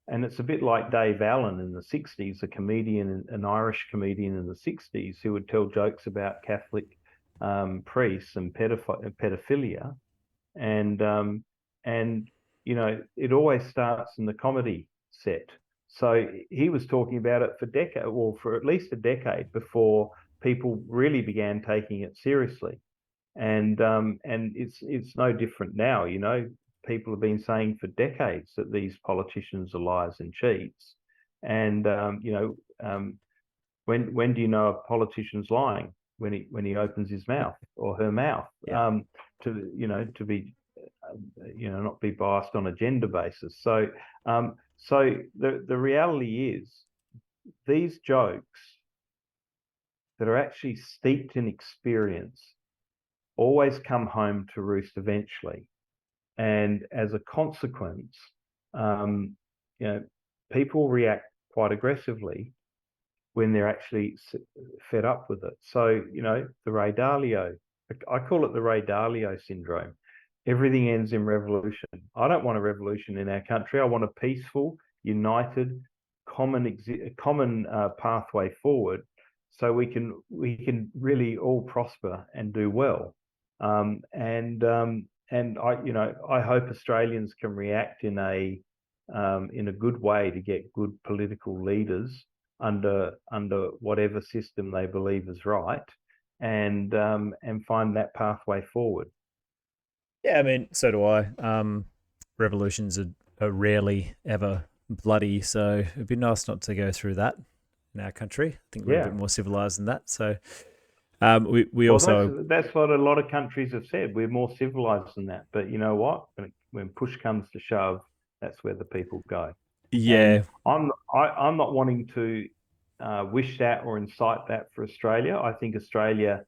And it's a bit like Dave Allan in the 60s, an Irish comedian in the 60s who would tell jokes about Catholic priests and pedophilia. And it always starts in the comedy set. So he was talking about it for at least a decade before people really began taking it seriously. And it's no different now. People have been saying for decades that these politicians are liars and cheats. And when do you know a politician's lying? When he opens his mouth or her mouth, to be not be biased on a gender basis. So the reality is these jokes that are actually steeped in experience always come home to roost eventually. And as a consequence, people react quite aggressively when they're actually fed up with it. So, the Ray Dalio, I call it the Ray Dalio syndrome. Everything ends in revolution. I don't want a revolution in our country. I want a peaceful, united, common pathway forward, so we can really all prosper and do well. And I hope Australians can react in a good way to get good political leaders under whatever system they believe is right, and find that pathway forward. Yeah, I mean, so do I. Revolutions are rarely ever bloody, so it'd be nice not to go through that in our country. I think we're a bit more civilized than that. So we also that's what a lot of countries have said. We're more civilized than that. But you know what? When push comes to shove, that's where the people go. Yeah. And I'm not wanting to wish that or incite that for Australia. I think Australia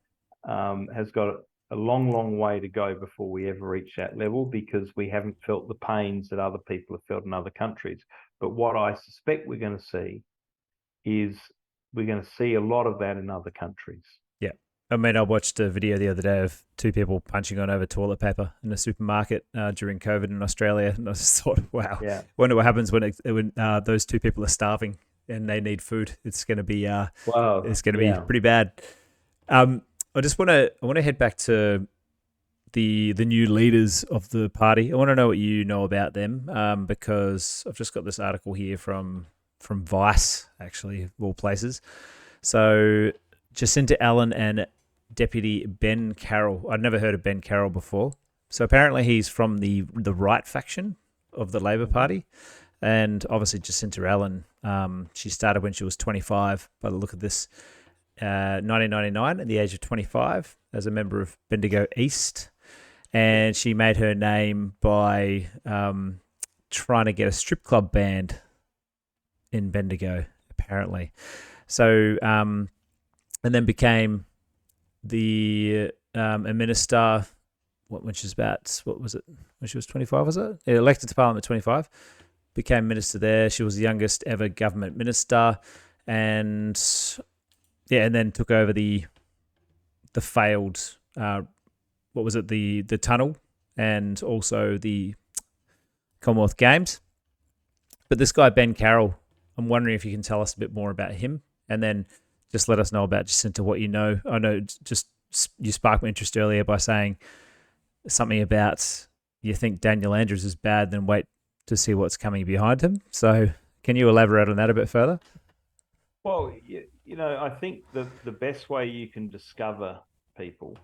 has got a long, long way to go before we ever reach that level, because we haven't felt the pains that other people have felt in other countries. But what I suspect we're going to see is we're going to see a lot of that in other countries. Yeah. I mean, I watched a video the other day of two people punching on over toilet paper in a supermarket during COVID in Australia, and I just thought, wow, wonder what happens when those two people are starving and they need food. It's going to be it's going to be pretty bad. I want to head back to the new leaders of the party. I want to know what you know about them, because I've just got this article here from Vice, actually, of all places. So Jacinta, Allan, and Deputy Ben Carroll. I'd never heard of Ben Carroll before. So apparently he's from the right faction of the Labor Party. And obviously Jacinta Allan, she started when she was 25, by the look of this, 1999, at the age of 25, as a member of Bendigo East. And she made her name by trying to get a strip club banned in Bendigo, apparently. So, and then became a minister, when she was when she was 25, was it? Yeah, elected to Parliament at 25, became minister there. She was the youngest ever government minister, and then took over the failed, the tunnel, and also the Commonwealth Games. But this guy, Ben Carroll, I'm wondering if you can tell us a bit more about him, and then just let us know about Jacinta, what you know. I know just you sparked my interest earlier by saying something about you think Daniel Andrews is bad, then wait to see what's coming behind him. So can you elaborate on that a bit further? Well, I think the best way you can discover people,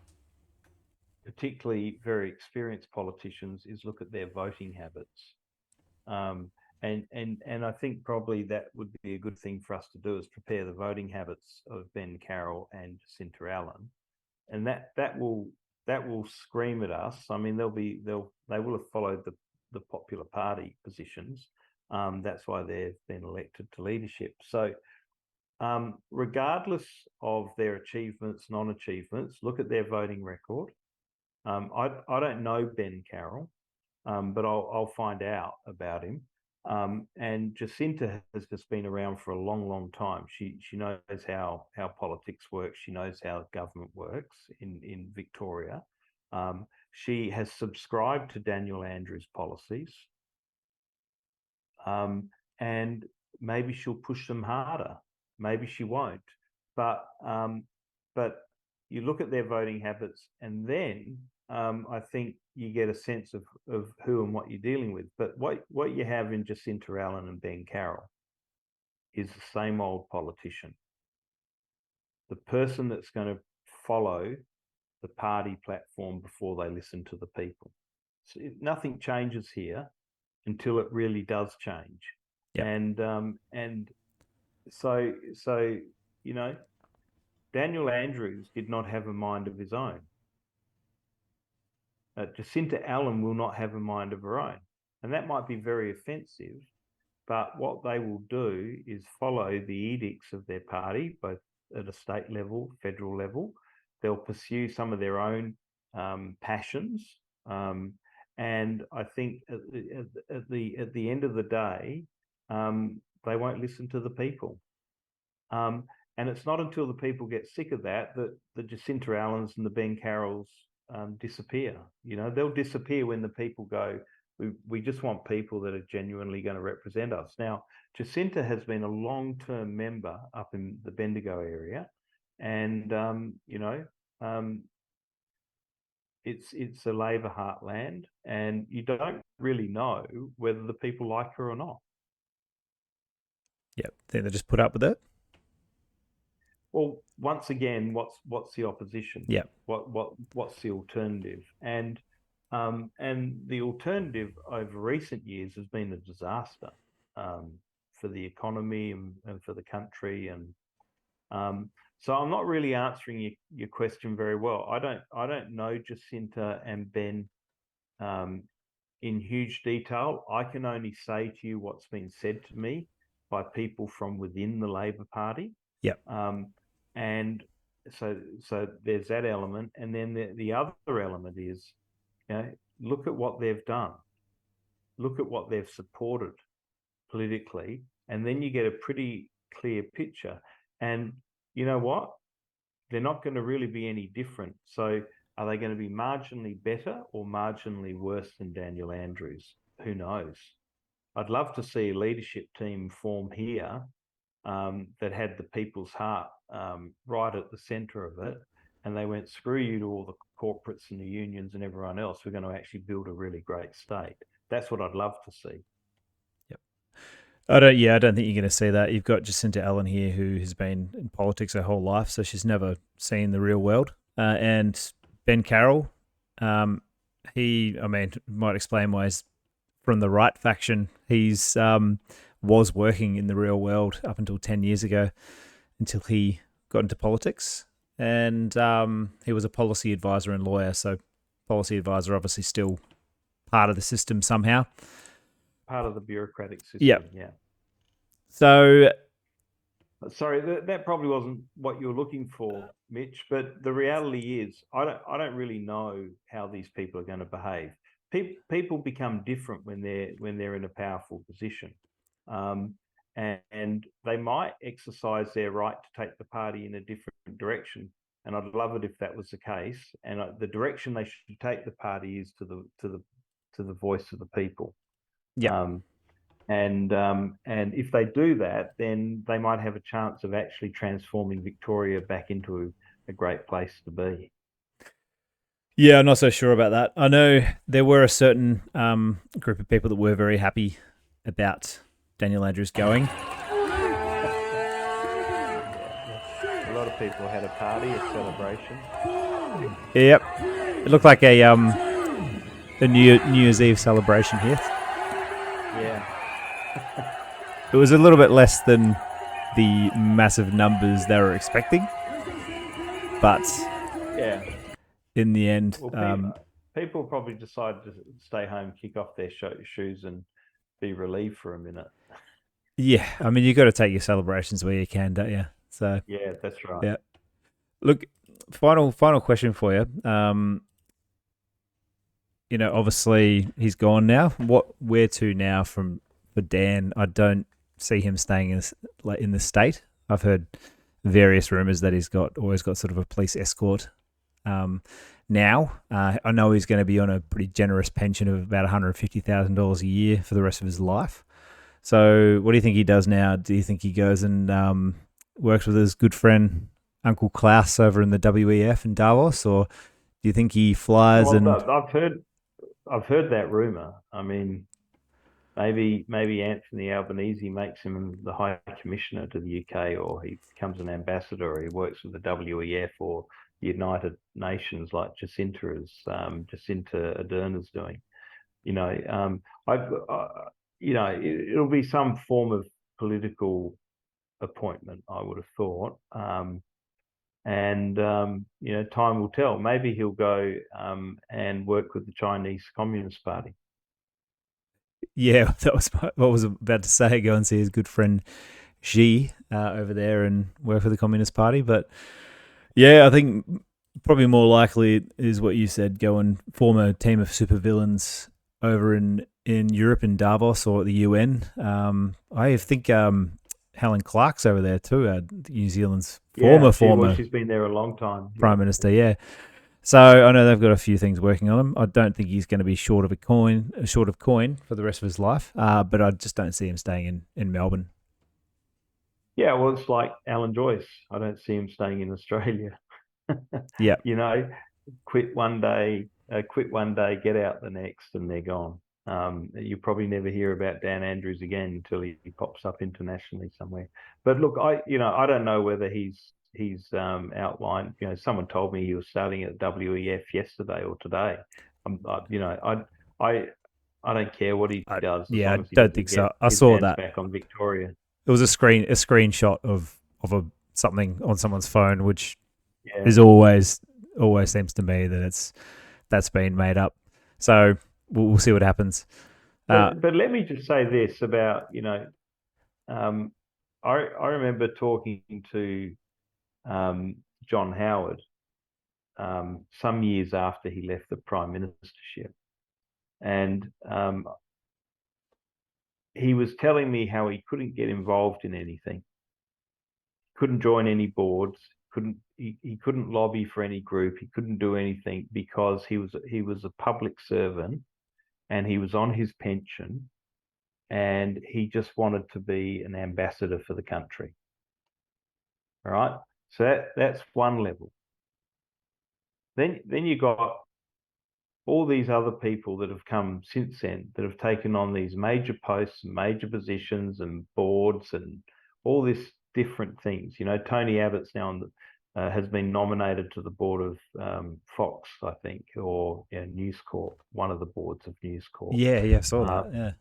particularly very experienced politicians, is look at their voting habits. And I think probably that would be a good thing for us to do, is prepare the voting habits of Ben Carroll and Jacinta Allan, and that will scream at us. I mean, they will have followed the popular party positions. That's why they've been elected to leadership. So, regardless of their achievements, non-achievements, look at their voting record. I don't know Ben Carroll, but I'll find out about him. And Jacinta has just been around for a long, long time. She knows how politics works. She knows how government works in Victoria. She has subscribed to Daniel Andrews' policies, and maybe she'll push them harder. Maybe she won't. But you look at their voting habits, and then I think you get a sense of who and what you're dealing with. But what you have in Jacinta Allan and Ben Carroll is the same old politician. The person that's going to follow the party platform before they listen to the people. So nothing changes here until it really does change. Yep. And so Daniel Andrews did not have a mind of his own. Jacinta Allan will not have a mind of her own. And that might be very offensive, but what they will do is follow the edicts of their party, both at a state level, federal level. They'll pursue some of their own passions. And I think at the end of the day, they won't listen to the people. And it's not until the people get sick of that the Jacinta Allans and the Ben Carrolls disappear. They'll disappear when the people go, we just want people that are genuinely going to represent us. Now, Jacinta has been a long-term member up in the Bendigo area, and it's a Labor heartland, and you don't really know whether the people like her or not. Yep, think they just put up with it. well, once again, what's the opposition? Yeah. What's the alternative? And the alternative over recent years has been a disaster for the economy and for the country. And so I'm not really answering your question very well. I don't know Jacinta and Ben in huge detail. I can only say to you what's been said to me by people from within the Labor Party. Yep. And so there's that element, and then the other element is, look at what they've done, look at what they've supported politically, and then you get a pretty clear picture. And you know what? They're not going to really be any different. So are they going to be marginally better or marginally worse than Daniel Andrews? Who knows? I'd love to see a leadership team form here that had the people's heart right at the centre of it. And they went, screw you to all the corporates and the unions and everyone else. We're going to actually build a really great state. That's what I'd love to see. Yep. I don't think you're going to see that. You've got Jacinta Allan here, who has been in politics her whole life, so she's never seen the real world. And Ben Carroll, he might explain why he's from the right faction. He's was working in the real world up until 10 years ago, until he got into politics. And he was a policy advisor and lawyer, so policy advisor obviously still part of the system somehow. Part of the bureaucratic system, yeah. So, sorry, that probably wasn't what you were looking for, Mitch. But the reality is, I don't really know how these people are going to behave. People become different when they're in a powerful position, and they might exercise their right to take the party in a different direction. And I'd love it if that was the case. And the direction they should take the party is to the voice of the people. Yeah. And if they do that, then they might have a chance of actually transforming Victoria back into a great place to be. Yeah, I'm not so sure about that. I know there were a certain group of people that were very happy about Daniel Andrews going. A lot of people had a party, a celebration. Yep, it looked like a New Year's Eve celebration here. Yeah. It was a little bit less than the massive numbers they were expecting, but yeah, in the end, people probably decided to stay home, kick off their shoes, and be relieved for a minute. Yeah, I mean, you got to take your celebrations where you can, don't you? So yeah, that's right. Yeah. Look, final question for you. Obviously he's gone now. Where to now for Dan? I don't see him staying in the state. I've heard various rumours that he's always got sort of a police escort. Now, I know he's going to be on a pretty generous pension of about $150,000 a year for the rest of his life. So, what do you think he does now? Do you think he goes and works with his good friend Uncle Klaus over in the WEF in Davos, or do you think he flies? I've heard that rumor. I mean, maybe Anthony Albanese makes him the High Commissioner to the UK, or he becomes an ambassador, or he works with the WEF or the United Nations, like Jacinta Ardern is doing. It'll be some form of political appointment, I would have thought. Time will tell. Maybe he'll go and work with the Chinese Communist Party. Yeah, that was what I was about to say. Go and see his good friend Xi over there and work for the Communist Party. But yeah, I think probably more likely is what you said. Go and form a team of supervillains over in Europe, in Davos or at the UN. I think Helen Clark's over there too, New Zealand's former. She's been there a long time. Prime Minister, yeah. So I know they've got a few things working on him. I don't think he's going to be short of coin for the rest of his life. But I just don't see him staying in Melbourne. Yeah, well, it's like Alan Joyce. I don't see him staying in Australia. Yeah. Quit one day, get out the next, and they're gone. You probably never hear about Dan Andrews again until he pops up internationally somewhere. But look, I don't know whether he's he's outlined. Someone told me he was starting at WEF yesterday or today. I don't care what he does as long I as he don't doesn't think get so. I his saw hands that. back on Victoria. It was a screenshot of something on someone's phone, which Yeah. is always seems to me that that's been made up. So we'll see what happens. But let me just say this about, I remember talking to John Howard some years after he left the prime ministership, and he was telling me how he couldn't get involved in anything, couldn't join any boards, he couldn't lobby for any group, he couldn't do anything because he was a public servant and he was on his pension, and he just wanted to be an ambassador for the country. All right, so that's one level. Then you got all these other people that have come since then that have taken on these major posts and major positions and boards and all this different things. Tony Abbott's now has been nominated to the board of Fox, I think, or News Corp, one of the boards of News Corp. Yeah, I saw that. Yeah,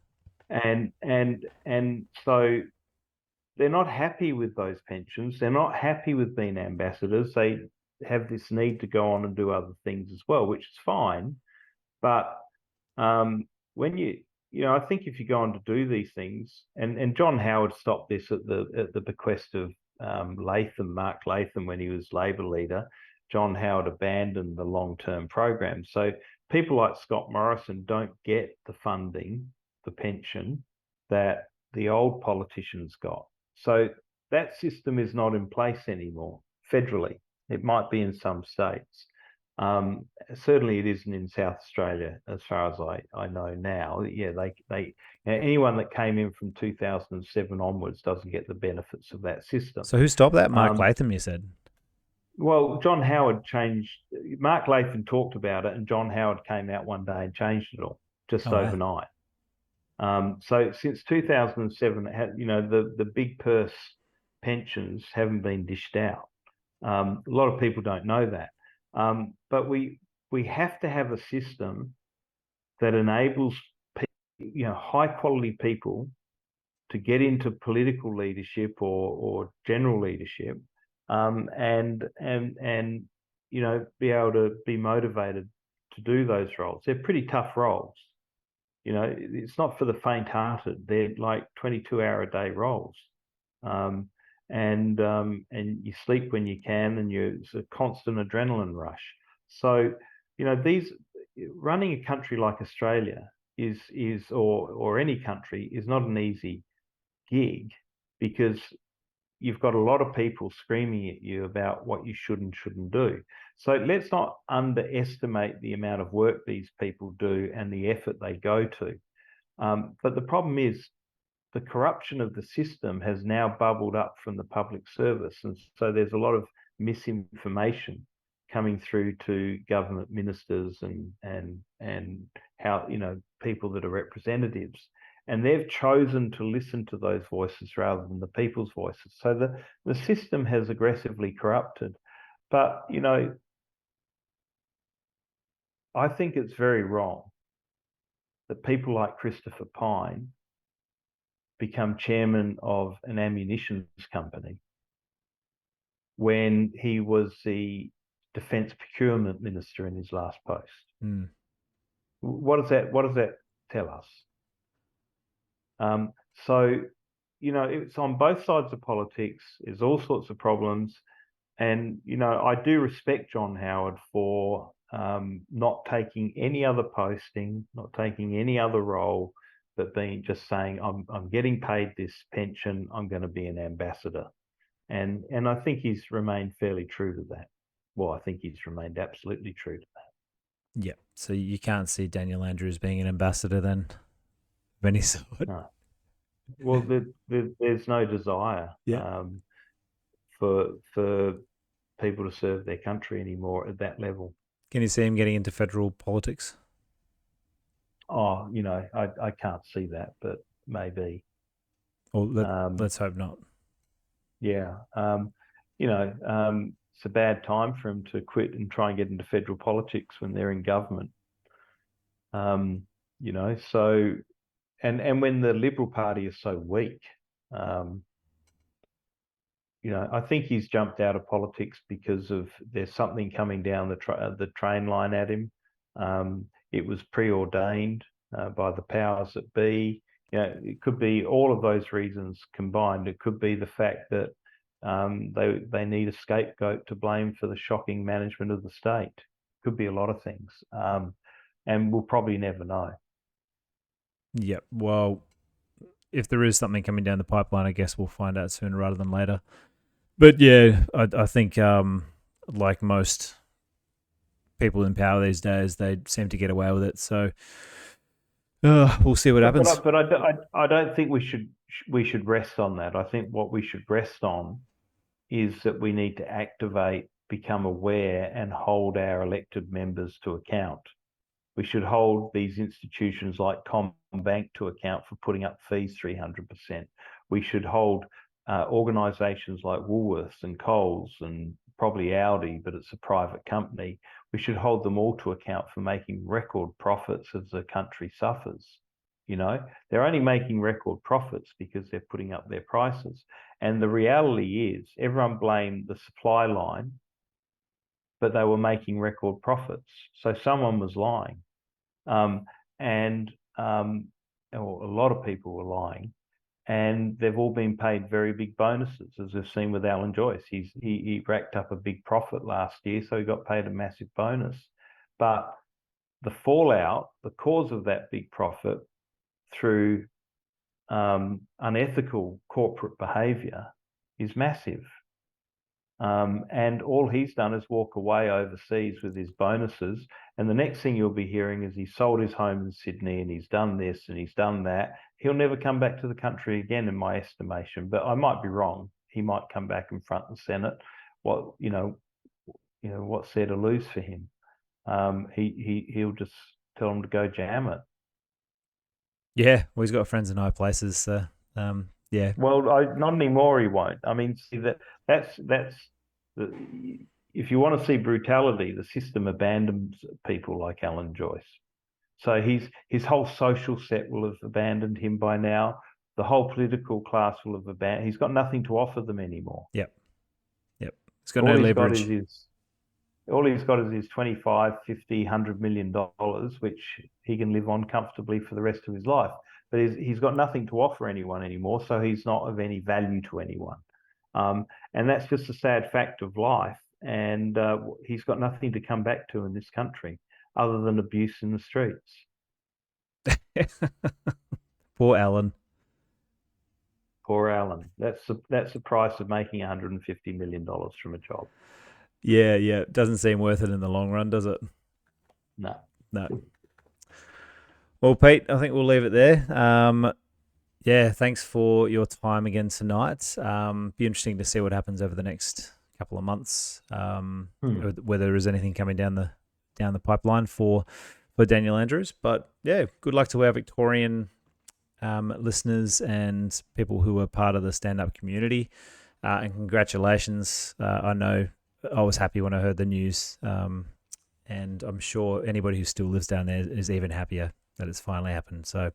and so they're not happy with those pensions. They're not happy with being ambassadors. They have this need to go on and do other things as well, which is fine. But when I think if you go on to do these things, and John Howard stopped this at the bequest of Mark Latham, when he was Labor leader. John Howard abandoned the long-term program. So people like Scott Morrison don't get the funding, the pension that the old politicians got. So that system is not in place anymore federally. It might be in some states. Certainly it isn't in South Australia, as far as I know now. Yeah, they anyone that came in from 2007 onwards doesn't get the benefits of that system. So who stopped that? Mark Latham, you said? Well, John Howard changed. Mark Latham talked about it, and John Howard came out one day and changed it all just overnight. So since 2007, it had, the big purse pensions haven't been dished out. A lot of people don't know that. But we have to have a system that enables high quality people to get into political leadership or general leadership, and be able to be motivated to do those roles. They're pretty tough roles. It's not for the faint-hearted. They're like 22-hour-a-day roles. And you sleep when you can, and it's a constant adrenaline rush. So, running a country like Australia or any country is not an easy gig, because you've got a lot of people screaming at you about what you should and shouldn't do. So let's not underestimate the amount of work these people do and the effort they go to. But the problem is, the corruption of the system has now bubbled up from the public service. And so there's a lot of misinformation coming through to government ministers and how, people that are representatives. And they've chosen to listen to those voices rather than the people's voices. So the system has aggressively corrupted. But, I think it's very wrong that people like Christopher Pyne become chairman of an ammunition company when he was the defence procurement minister in his last post. Mm. What does that tell us? So, it's on both sides of politics. There's all sorts of problems. And, I do respect John Howard for not taking any other posting, not taking any other role, but just saying, I'm getting paid this pension, I'm going to be an ambassador. And I think he's remained fairly true to that. Well, I think he's remained absolutely true to that. Yeah. So you can't see Daniel Andrews being an ambassador then, of any sort? No. Well, there's no desire for people to serve their country anymore at that level. Can you see him getting into federal politics? Oh, I can't see that, but maybe. Or let's hope not. Yeah. it's a bad time for them to quit and try and get into federal politics when they're in government. So, and when the Liberal Party is so weak, I think he's jumped out of politics because there's something coming down the train line at him. It was preordained by the powers that be. It could be all of those reasons combined. It could be the fact that they need a scapegoat to blame for the shocking management of the state. Could be a lot of things, and we'll probably never know. Yep. Well, if there is something coming down the pipeline, I guess we'll find out sooner rather than later. But yeah, I think like most people in power these days, they seem to get away with it. So we'll see what happens. But I don't think we should rest on that. I think what we should rest on is that we need to activate, become aware, and hold our elected members to account. We should hold these institutions like CommBank to account for putting up fees 300%. We should hold organisations like Woolworths and Coles and probably Audi, but it's a private company. We should hold them all to account for making record profits as the country suffers. They're only making record profits because they're putting up their prices. And the reality is everyone blamed the supply line, but they were making record profits. So someone was lying. Or a lot of people were lying. And they've all been paid very big bonuses, as we've seen with Alan Joyce. He racked up a big profit last year, so he got paid a massive bonus. But the fallout, the cause of that big profit through unethical corporate behaviour is massive. And all he's done is walk away overseas with his bonuses. And the next thing you'll be hearing is he sold his home in Sydney and he's done this and he's done that. He'll never come back to the country again, in my estimation. But I might be wrong. He might come back in front and centre. What's there to lose for him? He'll just tell him to go jam it. Yeah, well, he's got friends in high places. So, yeah. Well, not anymore. He won't. I mean, see that's if you want to see brutality, the system abandons people like Alan Joyce. So his whole social set will have abandoned him by now. The whole political class will have abandoned. He's got nothing to offer them anymore. Yep. He's got no leverage. All he's got is his 25, 50, $100 million, which he can live on comfortably for the rest of his life. But he's got nothing to offer anyone anymore, so he's not of any value to anyone. And that's just a sad fact of life. And he's got nothing to come back to in this country other than abuse in the streets. Poor Allan. Poor Allan. That's the price of making $150 million from a job. Yeah. It doesn't seem worth it in the long run, does it? No. Well, Pete, I think we'll leave it there. Yeah, thanks for your time again tonight. Be interesting to see what happens over the next couple of months. Whether there is anything coming down the pipeline for Daniel Andrews. But yeah, good luck to our Victorian listeners and people who are part of the stand-up community. And congratulations. I know I was happy when I heard the news. And I'm sure anybody who still lives down there is even happier that it's finally happened. So,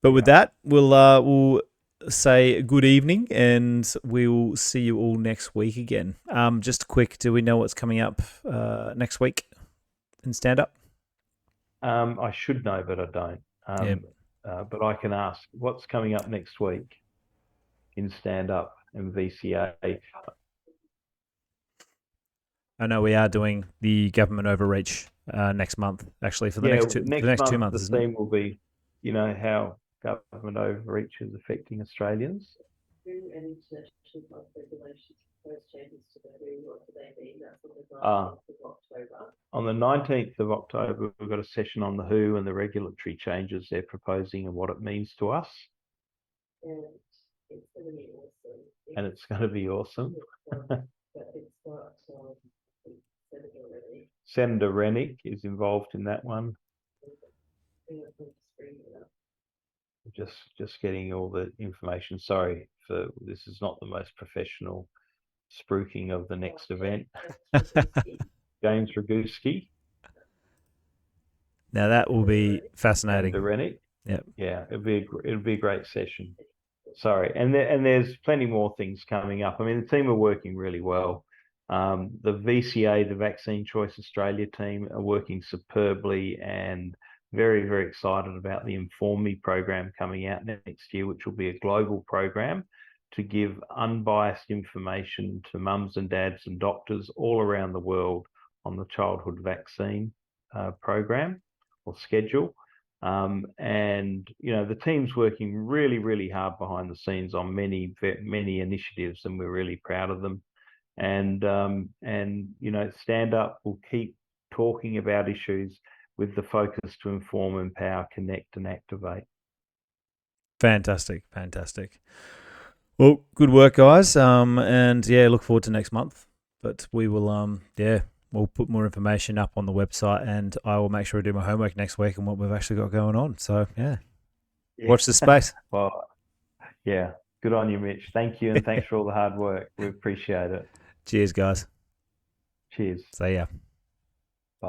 but with that, we'll say good evening and we'll see you all next week again. Just quick, do we know what's coming up next week in stand-up? I should know, but I don't. But I can ask what's coming up next week in stand-up and VCA. I know we are doing the government overreach next month, actually, for the next 2 months. The theme will be, how government overreach is affecting Australians. And international health regulations proposed changes to the WHO, what do they mean? That's on the 19th of October. On the 19th of October, we've got a session on the WHO and the regulatory changes they're proposing and what it means to us. And it's going to be awesome. And it's going to be awesome. But it's got Senator Rennick. Senator Rennick is involved in that one. Just getting all the information. Sorry, this is not the most professional spruiking of the next event. James Ragusky Now that will be and fascinating. Derenic. Yep. Yeah, it'll be a great session. Sorry, and there's plenty more things coming up. I mean, the team are working really well. The VCA, the Vaccine Choice Australia team, are working superbly and very, very excited about the Inform Me program coming out next year, which will be a global program to give unbiased information to mums and dads and doctors all around the world on the childhood vaccine program or schedule. And the team's working really, really hard behind the scenes on many initiatives, and we're really proud of them. And Stand Up will keep talking about issues with the focus to inform, empower, connect, and activate. Fantastic. Well, good work, guys. And yeah, look forward to next month. But we will, we'll put more information up on the website, and I will make sure I do my homework next week on what we've actually got going on. So yeah. Watch the space. Well, yeah, good on you, Mitch. Thank you, and thanks for all the hard work. We appreciate it. Cheers, guys. Cheers. See ya.